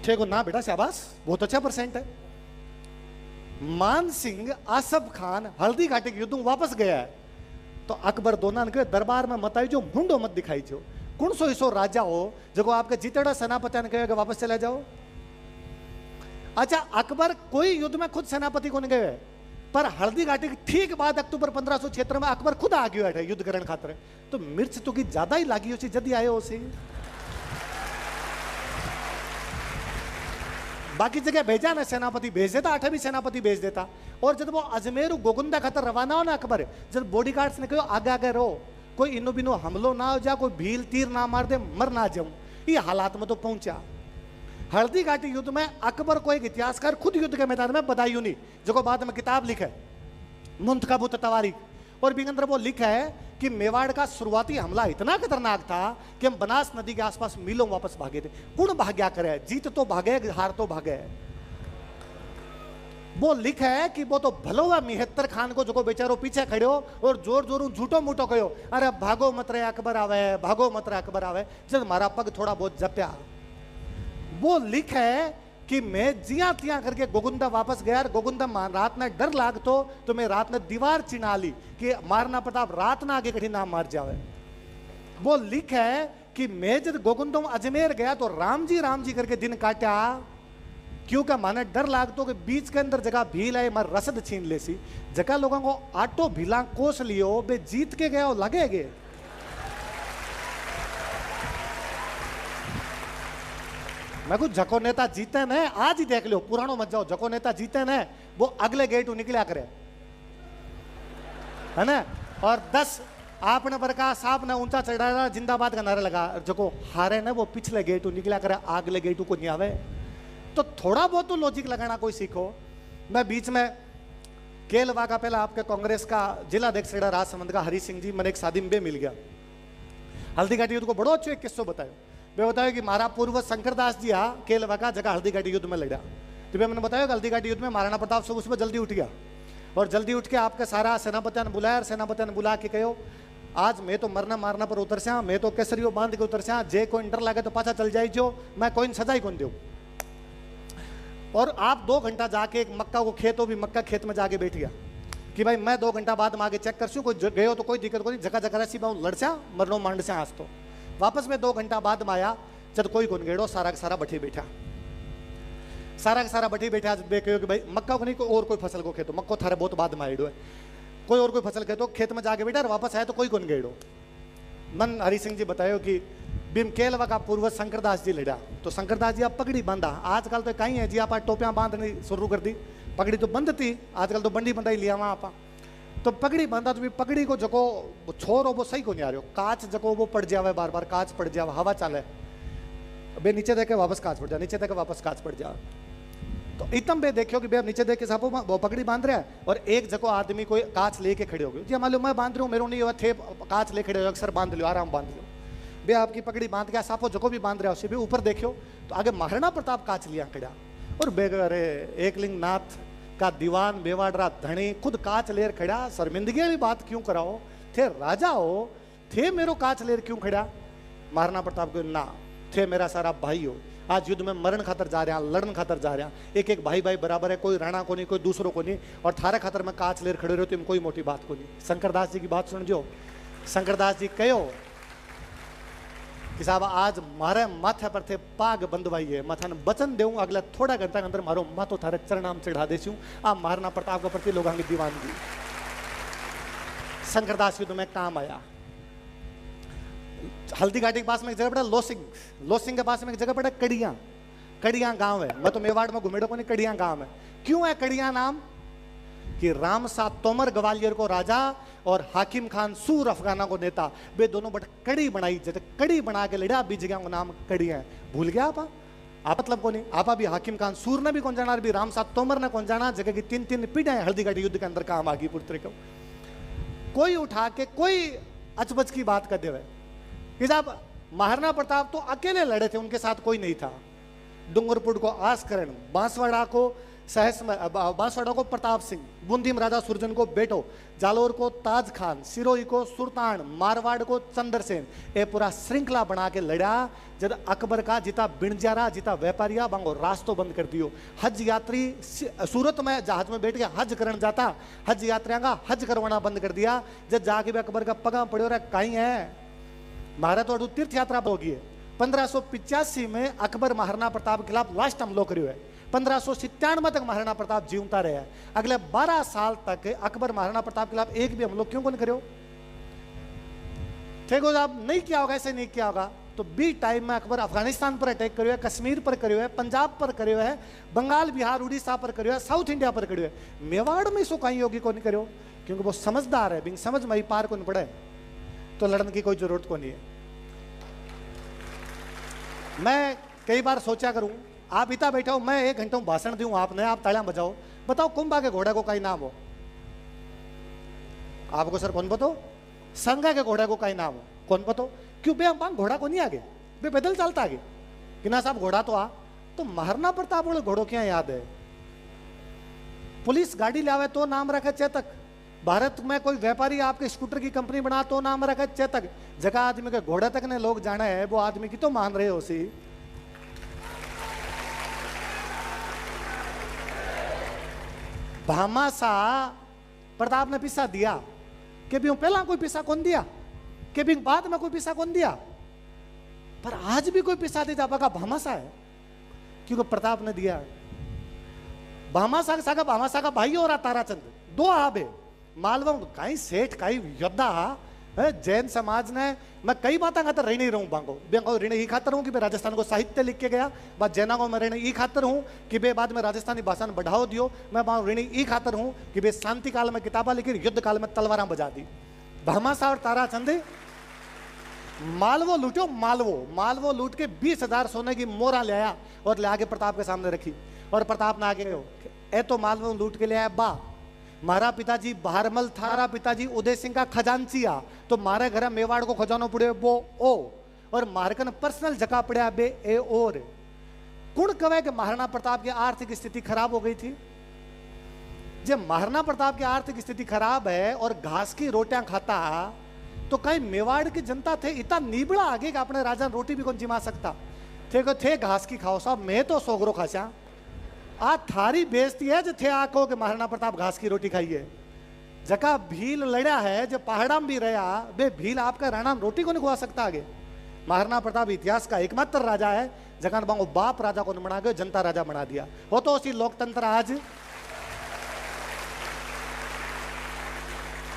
ठीक हो ना बेटा, शाबाश बहुत अच्छा परसेंट है। मान सिंह आसफ खान हल्दी घाटी के युद्ध वापस गया है तो अकबर दोनों के दरबार में मत आई जो मुंडो मत दिखाई जो कौन सो इसो राजा हो जो आपके जीतेड़ा सेनापति ने कहेगा वापस चले जाओ। अच्छा अकबर कोई युद्ध में खुद सेनापति को नहीं गए, पर हल्दी घाटी के ठीक बाद अक्टूबर 1576 में अकबर खुद आ गया है युद्ध करने खातिर, तो मिर्च तो की ज्यादा ही लागी उसी जल्दी आए उसी बाकी जगह भेजा ना सेनापति भेज देता, 8वीं सेनापति भेज देता। और जब वो अजमेर गोगुंदा खतर रवाना हो ना अकबर, जब बॉडीगार्ड्स ने कहो आगे आगे रहो, कोई इनो बिनो हमलो ना हो जा, कोई भील तीर ना मार दे, मर ना जाऊं, ये हालात में तो पहुंचा। हल्दी घाटी युद्ध में अकबर को एक इतिहासकार खुद युद्ध के मैदान में बदायूनी, जो बाद में किताब लिखा है मुंतखबुत तवारीख, और भी अंदर वो लिखा है कि मेवाड़ का शुरुआती हमला इतना खतरनाक था कि हम बनास नदी के आसपास मीलों वापस भागे थे। कौन भाग्या करे, जीत तो भागे हार तो भागे। वो लिखा है कि वो तो भलो हुआ मिहत्तर खान को जो बेचारो पीछे खड़े हो और जोर जोर झूठो मूठो कहो, अरे भागो मत रे अकबर आवे, भागो मत रे अकबर आवे, जब मारा पग थोड़ा बहुत जप्या। वो लिखा है कि मैं जिया तिया करके गोगुंदा वापस गया, गोगुंदा रात ने डर लागतो तो मैं रात ने दीवार चिना ली कि मारना प्रताप रात ना आगे कठी ना मार जावे। वो लिखा है कि मैं जब गोगुंदा अजमेर गया तो राम जी करके दिन काटा, क्योंकि माने डर लागतो कि बीच के अंदर जगह भील है मार रसद छीन ले सी, जगह लोगों को आटो भीला कोस लियो बे जीत के गया लगेगे। मैं कुछ जको नेता जीते न, आज ही देख लो, पुरानो मत जाओ, जको नेता जीते न वो अगले गेट निकलिया करे, है ना। और 10 आपने प्रकाश साहब ने ऊंचा चढ़ाया जिंदाबाद का नारा लगा, जको हारे न वो पिछले गेट निकलिया करे, अगले गेट को नहीं आवे। तो थोड़ा बहुत तो लॉजिक लगाना कोई सीखो। मैं बीच में केलवा का पहला आपके कांग्रेस का जिला अध्यक्ष राजसमंद का हरी सिंह जी, मैंने एक शादी में मिल गया, हल्दी घाटी युद्ध को बड़ो अच्छो एक किस्सा बताया। वे बताया कि मारा पूर्व शंकरदास जी केलवा का जगह हल्दी घाटी युद्ध में लड़ा, तो मैंने बताया कि हल्दी घाटी युद्ध में महाराणा प्रताप सब उसमें जल्दी उठ गया, और जल्दी उठ के आपके सारा सेनापतियों ने बुलाया, और सेनापतियों ने बुला के कहो आज मैं तो मरना मारना पर उतर से, मैं तो केसरियो बांध के उतर से, जे कोई डर लगे तो पाछा चल जाए जो, मैं कोई सजा ही कौन दूं। और आप 2 घंटा जाके एक मक्का को खेत हो भी मक्का खेत में जाके बैठ गया कि भाई मैं 2 घंटा बाद में आगे चेक कर कोई गए हो तो कोई दिक्कत कोई, जगह जगह ऐसी लड़सा मरनो मांड से आज तो वापस में 2 घंटा बाद में आया, जब कोई कौन गेड़ो सारा का सारा बठी बैठा, सारा का सारा बठी बैठा कहो कि भाई मक्का को नहीं कोई और कोई फसल को खेतो, मक्को थारे बहुत बाद में आइडो है, कोई और कोई फसल खेतो, खेत में जाके बैठा और वापस आया तो कोई कौन गेड़ो। मन हरी सिंह जी बतायो कि भीम केलवा का पूर्वज शंकरदास जी लड़ा, तो शंकरदास जी आप पगड़ी बांधा, आजकल तो कहीं है जी आप टोपियां बांधनी शुरू कर दी, पगड़ी तो बंद थी, आजकल तो बंडी बंधाई लिया वहां आप, तो पगड़ी बांधा, तो पगड़ी को जको छोरो वो सही को नहीं आ रही हो, कांच जको वो पड़ जावे, बार बार कांच पड़ जावे, हवा चले बे नीचे देखे वापस कांच पड़ जाए, नीचे देखे वापस कांच पड़ जाए। तो इतम बे देखियो कि बे नीचे देख के सापो वो पगड़ी बांध रहा है, और एक जको आदमी कोई कांच लेके खड़े हो गए, जी मालूम मैं बांध रहा हूँ, मेरे नहीं हुआ थे कांच ले खड़े हो, अक्सर बांध लो, आराम बांध लो, बे आपकी पगड़ी बांध के सापो जको भी बांध रहा है उसे भी ऊपर देखियो, तो आगे महाराणा प्रताप कांच लिया खड़ा, और बे अरे एकलिंग नाथ का दीवान बेवाडरा धनी खुद कांच लेर खड़ा, शर्मिंदगी वाली बात क्यों कराओ, थे राजा हो, थे मेरो कांच लेर क्यों खड़ा। महाराणा प्रताप को ना, थे मेरा सारा भाई हो, आज युद्ध में मरण खातर जा रहा, लड़न खातर जा रहा, एक एक भाई भाई बराबर है, कोई राणा को नहीं कोई दूसरों को नहीं, और थारे खातर में कांच लेर खड़े रहो, तुम कोई मोटी बात को नहीं। शंकरदास जी की बात सुन जो, शंकरदास जी कहो कि साहब आज मारे माथे पर थे पाग बंधवाई है, माथा ने वचन देऊं अगला थोड़ा घंटा के अंदर मारो माथो थारे चरणाम चढ़ा देसूं, आ महाराणा प्रताप के प्रति लोगों की दीवानगी। शंकरदास युद्ध में काम आया। हल्दी घाटी के पास में एक जगह पड़ा लोसिंग, लोसिंग के पास में एक जगह पड़ा कड़िया, कड़िया गांव है, मैं तो मेवाड़ में घूमेड़ो को नहीं, कड़िया गांव है। क्यों है कड़िया नाम कि रामसा तोमर ग्वालियर को राजा और हाकिम खान सूर अफगाना को नेता, वे दोनों बट कड़ी बनाई, जैसे कड़ी बना के लड़ा, बीच गया नाम कड़ी है, भूल गया आप मतलब को नहीं, आपा भी हाकिम खान सूर ने भी कौन जाना, भी रामसा तोमर ने कौन जाना, जगह की 3-3 पीढ़ियां हल्दी घाटी युद्ध के अंदर काम आ गई पुत्र को। कोई उठा के कोई अचबच की बात कर देवे कि साहब महाराणा प्रताप तो अकेले लड़े थे, उनके साथ कोई नहीं था। डूंगरपुर को आस्करण, बांसवाड़ा को सहस बांसवाड़ा को प्रताप सिंह, बूंदी में राजा सुरजन को बेटो, जालोर को ताज खान, सिरोही को सुल्तान, मारवाड़ को चंद्रसेन, ये पूरा श्रृंखला बना के लड़ा। जब अकबर का जिता बिणजारा जिता व्यापारिया बांगो रास्तों बंद कर दियो, हज यात्री सूरत में जहाज में बैठ के हज करन जाता, हज यात्रियों का हज करवाना बंद कर दिया। जब जाके भी अकबर का पगा पड़े रहा कहीं है, महाराज तो तीर्थ यात्रा होगी है। 1585 में अकबर महाराणा प्रताप के खिलाफ लास्ट हमलो करियो है। 1597 तक महाराणा प्रताप जीवता रहे हैं। अगले 12 साल तक अकबर महाराणा प्रताप के खिलाफ एक भी हमलो क्यों कौन करियो? ठीक हो साहब, नहीं किया होगा, ऐसे नहीं किया होगा। तो बी टाइम में अकबर अफगानिस्तान पर अटैक करियो है, कश्मीर पर करियो है, पंजाब पर करियो है, बंगाल बिहार उड़ीसा पर करियो है, साउथ इंडिया पर करियो है। मेवाड़ में सो कहीं योगी को नहीं करियो, क्योंकि वो समझदार है, बिंग समझ में पार को नहीं पड़े, तो लड़ने की कोई जरूरत को नहीं है। मैं कई बार सोचा करूं, आप इतना बैठे हो, मैं 1 घंटे भाषण दूं आपने, आप तालियां बजाओ, बताओ कुंभा के घोड़े को कई नाम हो? आपको सर कौन बताओ? संगा के घोड़े को कई नाम हो? कौन बताओ? क्यों बे हम घोड़ा को नहीं आगे, बे पैदल चलता आगे कि ना साहब घोड़ा तो आ। तो महाराणा प्रताप वाले घोड़ों क्या याद है? पुलिस गाड़ी लावे तो नाम रखे चेतक, भारत में कोई व्यापारी आपके स्कूटर की कंपनी बना तो नाम रखे चेतक। जगह आदमी के घोड़े तक ने लोग जाने है, वो आदमी की तो मान रहे हो सी। भामासा प्रताप ने पिसा दिया कि भी पहला कोई पिसा कौन दिया, कि भी बाद में कोई पिसा कौन दिया, पर आज भी कोई पिसा दे जापा का भामासा है, क्योंकि प्रताप ने दिया। भामासा का भाई और ताराचंद दो आबे मालवा कहीं सेठ कहीं योद्धा है जैन समाज ने। मैं कई बातें खाता रही नहीं रहूं बांगो बेंगो ऋण ही खातर हूं कि मैं राजस्थान को साहित्य लिख के गया, बात जैना को मैं ऋण ही खातर हूं कि बे बाद में राजस्थानी भाषा में बढ़ाओ दियो, मैं ऋण ही खातर हूं कि बे शांति काल में किताबा लिखी, युद्ध काल में तलवारा बजा दी। भामासा और ताराचंद मालवो लूटो, मालवो लूट के 20,000 सोने की मोहरा ले आया और ले आके प्रताप के सामने रखी, और प्रताप ने आगे ए तो मालवो लूट के ले आया बा, मारा पिताजी भारमल थारा पिताजी उदय सिंह का खजांचिया, तो मारे घर मेवाड़ को खजानो पड़े वो ओ, और मारकन पर्सनल जगह पड़ा बे ए और। कुण कहे कि महाराणा प्रताप की आर्थिक स्थिति खराब हो गई थी। जब महाराणा प्रताप की आर्थिक स्थिति खराब है और घास की रोटियां खाता, तो कहीं मेवाड़ की जनता थे इतना नीबड़ा आगे कि अपने राजा रोटी भी कौन जिमा सकता थे घास की खाओ साहब, मैं तो सोगरो खासा आ थारी बेइज्जती है जो थे आको के महाराणा प्रताप घास की रोटी खाइए। जका भील लड़ा है जो पहाड़ा में भी रहा, बे भील आपका राणा रोटी को नहीं खुआ सकता आगे। महाराणा प्रताप इतिहास का एकमात्र राजा है जगह बांगो बाप राजा को बना गया, जनता राजा बना दिया। हो तो उसी लोकतंत्र आज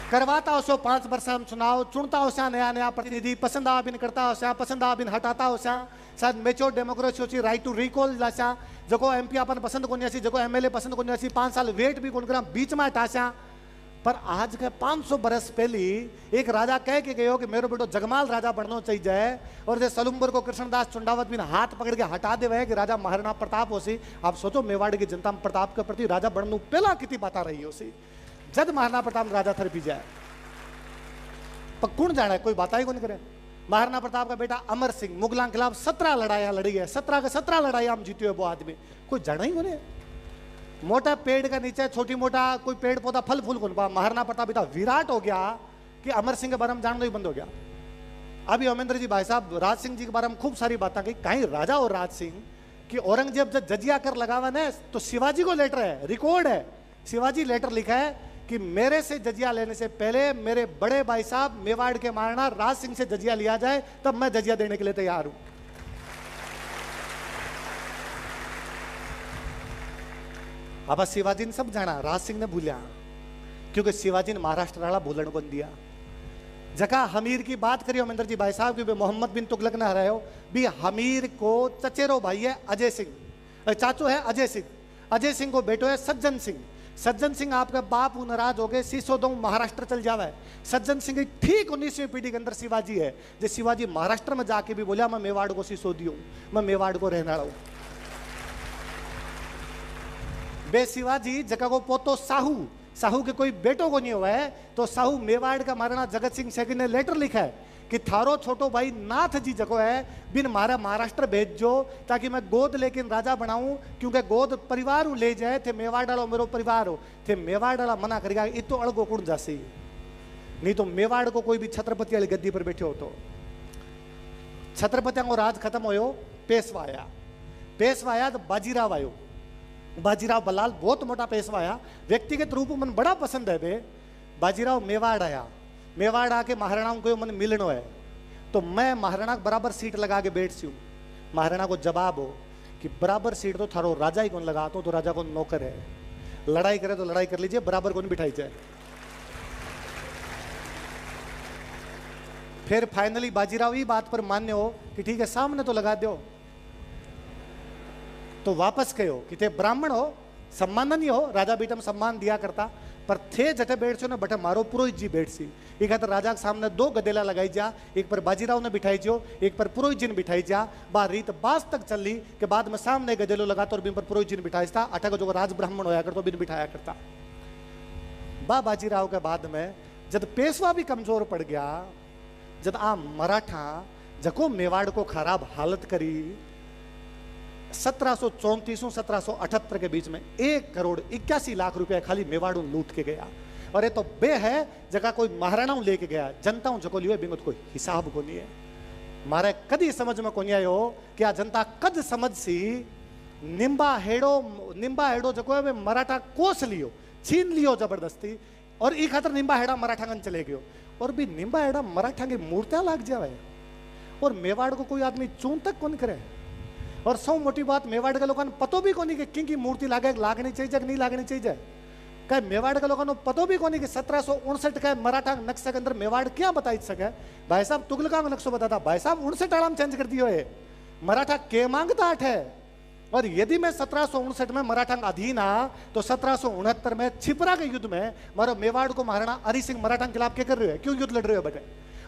करवाता हो 5 वर्ष हम चुनाव, चुनता हो नया नया प्रतिनिधि, पसंद आ बिन करता हो पसंद आ बिन हटाता हो शायद मेच्योर डेमोक्रेसी होची, राइट टू रिकॉल लाशा, जको एमपी अपन पसंद को नहीं, जको एमएलए पसंद को नहीं, 5 साल वेट भी कौन बीच में हटाशा। पर आज के 500 बरस पहली एक राजा कह के गयो कि मेरे बेटो जगमाल राजा बनना चाहिए, और जे सलुम्बर को कृष्णदास चुंडावत बिन हाथ पकड़ के हटा देवे कि राजा महाराणा प्रताप हो सी। आप सोचो मेवाड़ की जनता में प्रताप के प्रति राजा बनने पहला कितनी बात रही हो सी, जब महाराणा प्रताप राजा थर पी जाए पर कौन जाने, कोई बात ही कौन करे। महाराणा प्रताप का बेटा अमर सिंह मुगलों के खिलाफ 17 लड़ाइयां लड़ी है, 17 के 17 लड़ाई हम जीते हुए वो आदमी, कोई जाना ही कौन। मोटा पेड़ का नीचे छोटी मोटा कोई पेड़ पौधा फल फूल कौन पा। महाराणा प्रताप इतना विराट हो गया कि अमर सिंह के बारे में जानना ही बंद हो गया। अभी अमेंद्र जी भाई साहब राज सिंह जी के बारे में खूब सारी बातें कही, कहीं राजा और राज सिंह कि औरंगजेब जब जजिया कर लगावा ने तो शिवाजी को लेटर है, रिकॉर्ड है, शिवाजी लेटर लिखा है कि मेरे से जजिया लेने से पहले मेरे बड़े भाई साहब मेवाड़ के महाराणा राज सिंह से जजिया लिया जाए, तब मैं जजिया देने के लिए तैयार हूं। अब शिवाजी ने सब जाना, राज सिंह ने भूलिया, क्योंकि शिवाजी ने महाराष्ट्र वाला भूलन को दिया। जगह हमीर की बात करियो अमेंद्र जी भाई साहब की मोहम्मद बिन तुगलक ने हरायो भी, हमीर को चचेरो भाई है अजय सिंह, चाचो है अजय सिंह, अजय सिंह को बेटो है सज्जन सिंह। सज्जन सिंह आपका बाप नाराज हो गए, सीसोदों महाराष्ट्र चल जावे। सज्जन सिंह ठीक 19वीं पीढ़ी के अंदर शिवाजी है, जो शिवाजी महाराष्ट्र में जाके भी बोलिया मैं मेवाड़ को सीसोदी हूं, मैं मेवाड़ को रहना हूं। बे शिवाजी जगह को पोतो साहू, साहू के कोई बेटो को नहीं हुआ है, तो साहू मेवाड़ का महाराणा जगत सिंह सेकंड ने लेटर लिखा है कि थारो छोटो भाई नाथ जी जगो है बिन मारा महाराष्ट्र भेजो, ताकि मैं गोद लेकिन राजा बनाऊं, क्योंकि गोद परिवार ले जाए थे मेवाड़ वालो मेरो परिवार हो थे। मेवाड़ वाला मना करेगा इतो अड़गो कुण जासी, नहीं तो मेवाड़ को कोई भी छत्रपति वाली गद्दी पर बैठे हो तो। छत्रपतियों को राज खत्म हो, पेशवा आया, पेशवा आया तो बाजीराव आयो, बाजीराव बल्लाल बहुत मोटा पेशवा आया, व्यक्तिगत रूप में मन बड़ा पसंद है बे। बाजीराव मेवाड़ आया, मेवाड़ आके महाराणाओं को मन मिलनो है, तो मैं महाराणा बराबर सीट लगा के बैठ सी हूँ। महाराणा को जवाब हो कि बराबर सीट तो थारो राजा ही कौन लगाता हूँ, तो राजा को नौकर है, लड़ाई करे तो लड़ाई कर लीजिए, बराबर कौन बिठाई जाए। फिर फाइनली बाजीराव ही बात पर मान्य हो कि ठीक है सामने तो लगा दो, तो वापस कहो कि ते ब्राह्मण हो, सम्माननीय हो, राजा बेटम सम्मान दिया करता, पर थे जटे बैठ छो ने बटे मारो पुरोहित जी बैठ सी। एक खातर राजा के सामने दो गदेला लगाई जा, एक पर बाजीराव ने बिठाई जो, एक पर पुरोहित जी ने बिठाई जा। बात रीत बास तक चली के बाद में सामने गदेलो लगाता और बिन पर पुरोहित जी ने बिठाई था। अठा को जो राज ब्राह्मण होया करता बिन बिठाया करता। बाजीराव के बाद में जब पेशवा भी कमजोर पड़ गया, जब आ मराठा जको मेवाड़ को खराब हालत करी, 1734-1778 के बीच में 1,81,00,000 रुपया खाली मेवाड़ू लूट के गया। और ये तो बे है जगह कोई महाराणाओं लेके गया, जनताओं जको लियो बिंगत कोई हिसाब को नहीं है। मारे कदी समझ में को नहीं आयो कि आ जनता कद समझ सी निम्बा हेड़ो जको है मराठा कोस लियो, छीन लियो जबरदस्ती, और ई खातर निम्बा हेड़ा मराठागन चले गयो। और भी निम्बा हेड़ा मराठा की मूर्तियां लाग जावे और मेवाड़ को कोई आदमी चून तक कौन करे। और सौ मोटी बात मेवाड़ के लोगों ने पतो भी कोनी कि किंग की मूर्ति लागनी चाहिए नहीं लागनी चाहिए। क्या मेवाड़ के लोगों ने पतो भी कोनी कि 1759 का मराठा नक्शे के अंदर मेवाड़ क्या बताई सके। भाई साहब तुगलका का नक्शा बताता, भाई साहब 59 आराम चेंज कर दियो है, मराठा के मांगता है। और यदि मैं 1759 में मराठा अधीन आ तो 1769 में छिपरा के युद्ध में मारो मेवाड़ को महाराणा हरि सिंह मराठा के खिलाफ क्या कर रहे हो, क्यों युद्ध लड़ रहे हो बेटे।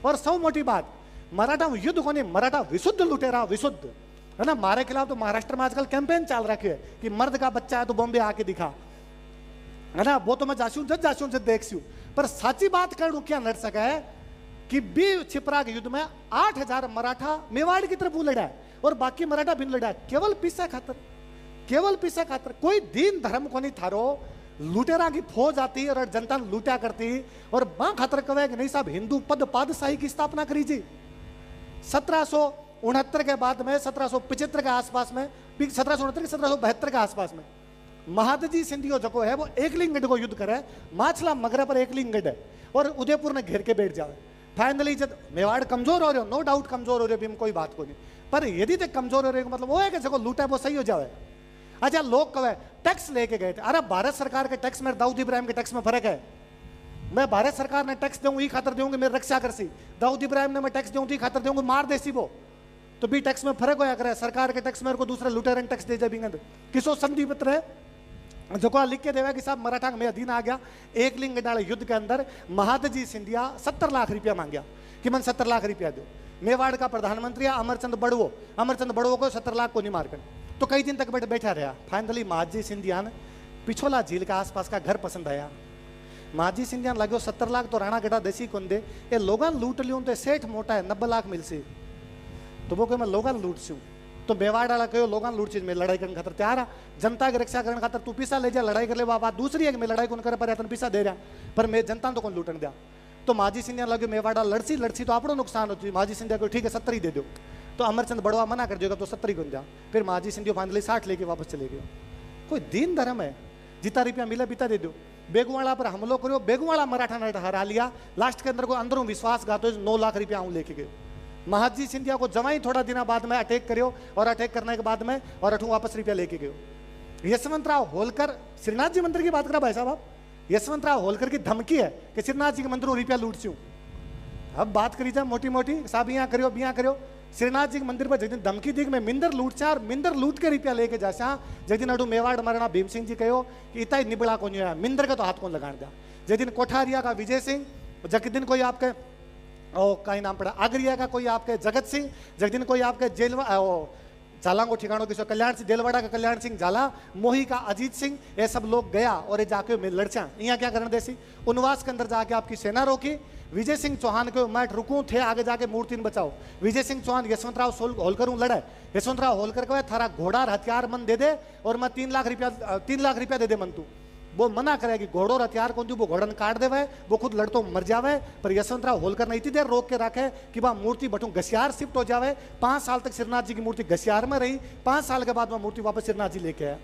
और सौ मोटी बात मराठा युद्ध को नहीं, मराठा विशुद्ध लुटेरा, विशुद्ध है ना। हमारे खिलाफ तो महाराष्ट्र में आजकल कैंपेन चल रखे है कि मर्द का बच्चा है तो बॉम्बे आके दिखा, है ना। वो तो मैं जासूं जब देखूं, पर साची बात करूं क्या लड़ सका है कि बी छिपरा के युद्ध में 8,000 मराठा मेवाड़ की तरफ लड़ा है और बाकी मराठा बिन लड़ा, केवल पैसा खातर, केवल पैसा खातर। कोई दीन धर्म को नहीं थारो, लुटेरा की फौज आती और जनता लूटा करती और बां खातर कहे कि नहीं साहब हिंदू पद पादशाही की स्थापना करी जी। 1769 के बाद में 1775 के आसपास में, 1769 1772 के आसपास में महादजी सिंधियो जको है वो एकलिंगगढ़ को युद्ध करे, माछला मगरा पर एकलिंगगढ़ है और उदयपुर ने घेर के बैठ जाए। फाइनली जब मेवाड़ कमजोर हो रहे हो, नो डाउट कमजोर हो रहे हो, कोई बात को नहीं, पर यदि तक कमजोर हो रहे हो मतलब वो है कि जको लूटा है वो सही हो जाए। अच्छा लोग कहे टैक्स लेके गए थे, अरे भारत सरकार के टैक्स में दाऊद इब्राहिम के टैक्स में फर्क है। मैं भारत सरकार ने टैक्स दूंगी खातर दूंगी मेरी रक्षा कर सी, दाऊद इब्राहिम ने मैं टैक्स दूंगी खातर दूंगी मार देसी वो, तो भी टैक्स में फर्क होया करे। सरकार के टैक्स में को दूसरे लुटेरन टैक्स दे जाए। किसो संधि पत्र है जो को लिख के देवा कि साहब मराठा में अधीन आ गया। एक लिंग डाले युद्ध के अंदर महादजी सिंधिया 70 लाख रुपया मांगया कि मन 70 लाख रुपया दो। मेवाड़ का प्रधानमंत्री अमरचंद बड़वो को 70 लाख को नहीं मार कर, तो कई दिन तक बैठा रहा। फाइनली महादजी सिंधिया ने पिछोला झील के आसपास का घर पसंद आया। महादजी सिंधिया लगे 70 लाख तो राणा गढ़ा देसी कौन दे, ये लोगन लूट लियो तो सेठ मोटा है 90 लाख मिल से, तो वो मैं लोगन लूट सी। तो मेवाड़ वाला कहो लोगन लूट चीज में लड़ाई करने खातर तैयार, जनता की रक्षा करने खातर तू पैसा ले जा लड़ाई कर ले। बात दूसरी है कि मैं लड़ाई कौन कर पर पैसा दे रहा, पर मैं जनता तो कौन लूटन दिया। तो महाजी सिंधिया लगे मेवाड़ा लड़सी तो आपको नुकसान होती। महाजी सिंधिया को ठीक है 70 ही दे दो, तो अमरचंद बड़वा मना कर देगा तो 70 ही गुन जा। फिर महाजी सिंधिया फाइनली 60 लेके वापस चले गए। कोई दीन धर्म है, जितना रुपया मिला बीता दे दो। बेगुवाड़ा पर हमलो करो, बेगुवाड़ा मराठा ने हरा लिया, लास्ट के अंदर को अंदरों विश्वासघात 9 लाख रुपया आऊँ लेके गए। महाजी सिंधिया को जमाई थोड़ा दिन बाद में अटैक करो और अटैक करने के बाद में और अठू वापस रुपया लेके गयो। यशवंतराव होलकर, श्रीनाथ जी मंदिर की बात करा भाई साहब आप, यशवंतराव होलकर की धमकी है कि श्रीनाथ जी के मंदिरों रुपया लूट चू। अब बात करी जाए मोटी मोटी साहब यहाँ करो बिया करो। श्रीनाथ जी के मंदिर पर जिस दिन धमकी दी मैं मिंदर लूट चा और मिंदर लूट के रुपया लेके जा जिस दिन अडू मेवाड़ महाराणा भीम सिंह जी कहो कि इतना ही निबड़ा को नहीं आया, मिंदर का तो हाथ कौन लगान दिया। जिस दिन कोठारिया का विजय सिंह, जग दिन कोई आपके कहीं नाम पड़ा आगरिया का कोई आपके जगत सिंह, जग दिन कोई आपके जेल झाला को ठिकानों किसी कल्याण सिंह, देलवाड़ा का कल्याण सिंह झाला, मोही का अजीत सिंह, ये सब लोग गया और ये जाके में लड़चा। यहाँ क्या करना देसी उनवास के अंदर जाके आपकी सेना रोकी। विजय सिंह चौहान को मैं रुकूं थे आगे जाके मूर्ति बचाओ। विजय सिंह चौहान यशवंतराव होलकर लड़े। यशवंतराव होलकर को थारा घोड़ा हथियार मन दे दे और मैं 3 लाख रुपया दे दे मन तू। वो मना करे कि घोड़ो और हथियार कौन वो घोड़न काट देवे, वो खुद लड़तो मर जावे। पर यशवंतराव होलकर ने इतनी देर रोक के रखे कि वह मूर्ति बटू घसियार शिफ्ट हो जावे। 5 साल तक श्रीनाथ जी की मूर्ति घसियार में रही। 5 साल के बाद वह मूर्ति वापस श्रीनाथ जी लेके आया।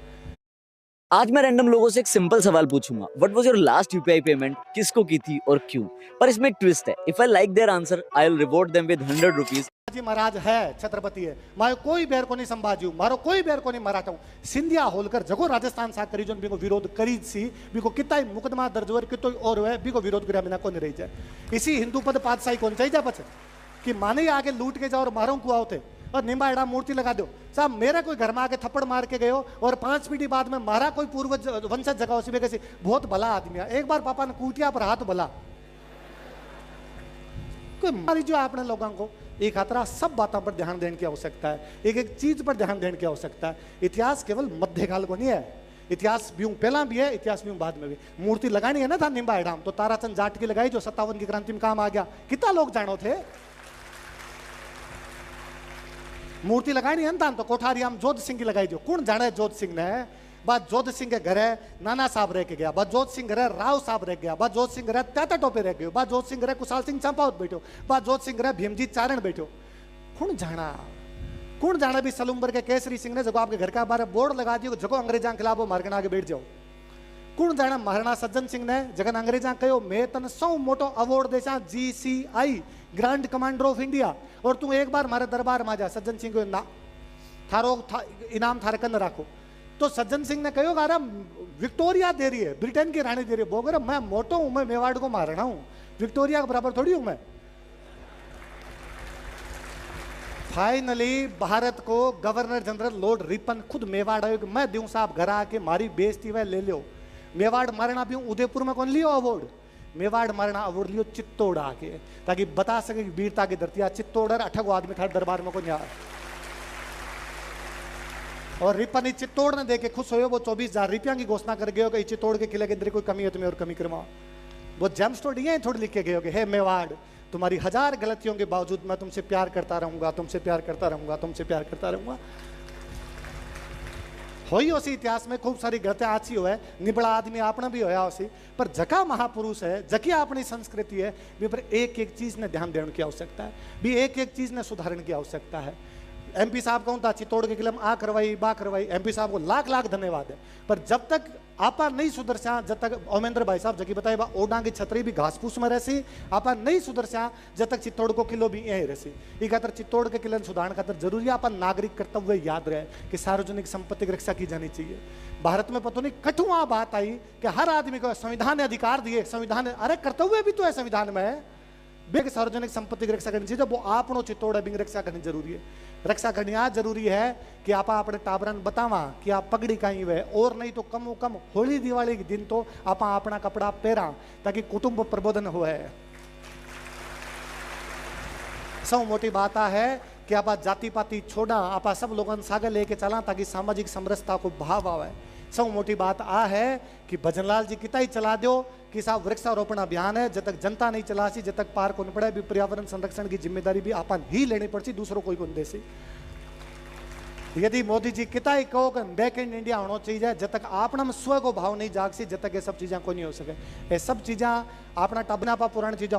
आज मैं रैंडम लोगों से एक सिंपल सवाल पूछूंगा, what was your last UPI payment, किसको की थी और क्यों। पर इसमें एक ट्विस्ट है, if I like their answer I will reward them with 100 rupees. जी महाराज है छत्रपति है, मारो कोई बेर को नहीं संभाजी मारो कोई बेर को नहीं मराठा हूं। सिंधिया होलकर जगो राजस्थान सा करी जो बिको विरोध करी सी, बिको कितना ही मुकदमा दर्ज हो कितो और है बिको विरोध करिया बिना कोनी रही जाए। इसी हिंदू पद पातशाही कौन चाहिए पछ कि माने ही आगे लूट के जाओ और मारो कुआओ थे और निम्बा एड़ा मूर्ति लगा दो साहब। मेरा कोई घर में आके थप्पड़ मार के गयो और 5 पीढ़ी बाद में मारा कोई पूर्वज वंशज जगह उसी में कैसी बहुत भला आदमी है। एक बार पापा ने कूटिया पर हाथ भला कोई मारी जो अपने लोगों को एक खतरा सब बातों पर ध्यान देने की आवश्यकता है, एक एक चीज पर ध्यान देने की आवश्यकता है। इतिहास केवल मध्यकाल को नहीं है, इतिहास भी पहला भी है, इतिहास भी बाद में भी। मूर्ति लगानी है ना था निम्बा एडाम तो ताराचंद जाट की लगाई जो 57 की क्रांति में काम आ गया। कितना लोग जानो थे मूर्ति लगानी है ना तो कोठारियाम जोध सिंह की लगाई जो कौन जाने जोध सिंह ने बाद जोध सिंह के घरे नाना साहब रह के गया, बाद जोध सिंह घरे राव साहब रह गया, बाद जोध सिंह घरे त्याता टोपे रह गयो, बाद जोध सिंह घरे कुशाल सिंह चंपावत बैठो, बाद जोध सिंह घरे भीमजी चारण बैठो। कौन जाना भी सलूम्बर के केसरी सिंह ने जगह आपके घर का बारे बोर्ड लगा दियो जगह अंग्रेजा के खिलाफ मार्गन आगे बैठ जाओ। कौन जाना महाराणा सज्जन सिंह ने जगन अंग्रेजा कहो मैं तन सौ मोटो अवॉर्ड देसा GCI grand commander of India और तू एक बार मारे दरबार में जा सज्जन सिंह को थारो इनाम थारे कन राखो। तो सज्जन सिंह ने कहो गारा विक्टोरिया दे रही है, ब्रिटेन की रानी दे रही है। बोगर मैं मोटो हूं, मैं मेवाड़ को मारना हूं, विक्टोरिया के बराबर थोड़ी हूं मैं। फाइनली भारत को गवर्नर जनरल लॉर्ड रिपन खुद मेवाड़ आयो कि मैं दूं साहब घर आके मारी बेइज्जती वह ले लो। मेवाड़ मारना भी उदयपुर में कौन लियो अवार्ड, मेवाड़ मारना अवार्ड लियो चित्तौड़ आके ताकि बता सके वीरता की धरती चित्तौड़ 8 आदमी था दरबार में कौन यार। और रिपन चित्तौड़ ने देखे खुश हो वो 24,000 रुपया की घोषणा कर गए कि चित्तौड़ के किले के अंदर कोई कमी है तुम्हें और कमी करवाओ। वो जेम स्टोर ये थोड़ी लिख के गए हे मेवाड़ तुम्हारी 1000 गलतियों के बावजूद मैं तुमसे प्यार करता रहूंगा, तुमसे प्यार करता रहूंगा, तुमसे प्यार करता रहूंगा। होई उसी इतिहास में खूब सारी गलतियां आची हुए निबड़ा आदमी आपने भी होया उसी पर जका महापुरुष है जकी अपनी संस्कृति है भी पर एक एक चीज ने ध्यान देने की आवश्यकता है, भी एक एक चीज ने सुधारने की आवश्यकता है। MP साहब कहूँ था चित्तौड़ के किले में आ करवाई बा करवाई, MP साहब को लाख लाख धन्यवाद है। पर जब तक आपा नहीं सुधरसा जब तक ओमेंद्र भाई साहब जकी बताए बा ओडा की छतरी भी घास फूस में रहसी आपा नहीं सुधरसा जब तक चित्तौड़ को किलो भी यही रहसी। ये खातर चित्तौड़ के किले सुधारण खातर जरूरी है आपा नागरिक कर्तव्य याद रहे कि सार्वजनिक संपत्ति की रक्षा की जानी चाहिए। भारत में पता नहीं कठुआ बात आई कि हर आदमी को संविधान ने अधिकार दिए, संविधान अरे कर्तव्य भी तो है संविधान में बेग सार्वजनिक संपत्ति की रक्षा करनी चाहिए। वो आपनो चित्तौड़ बिंग रक्षा करनी जरूरी है। रक्षा करनी आज जरूरी है कि आप अपने टाबरन बतावा कि आप पगड़ी कहीं वे और नहीं तो कम कम होली दिवाली के दिन तो आप अपना कपड़ा पहरा ताकि कुटुंब प्रबोधन हो। सब मोटी बात है कि आप जाति पाति छोड़ा आप सब लोगों सागे लेके चला ताकि सामाजिक समरसता को भाव आवे। सब मोटी बात आ है कि भजनलाल जी कितना ही चला दो कि साहब वृक्षारोपण अभियान है जब तक जनता नहीं चलासी जब तक पार को न पड़े भी पर्यावरण संरक्षण की जिम्मेदारी भी आपन ही लेनी पड़ती दूसरों कोई को देसी। यदि मोदी जी कितना ही कहो कि बैक इन इंडिया होना चाहिए जब तक अपना स्व को भाव नहीं जागसी जब तक ये सब चीजें को नहीं हो सके। ये सब चीजें अपना टबना पा पुरानी चीजें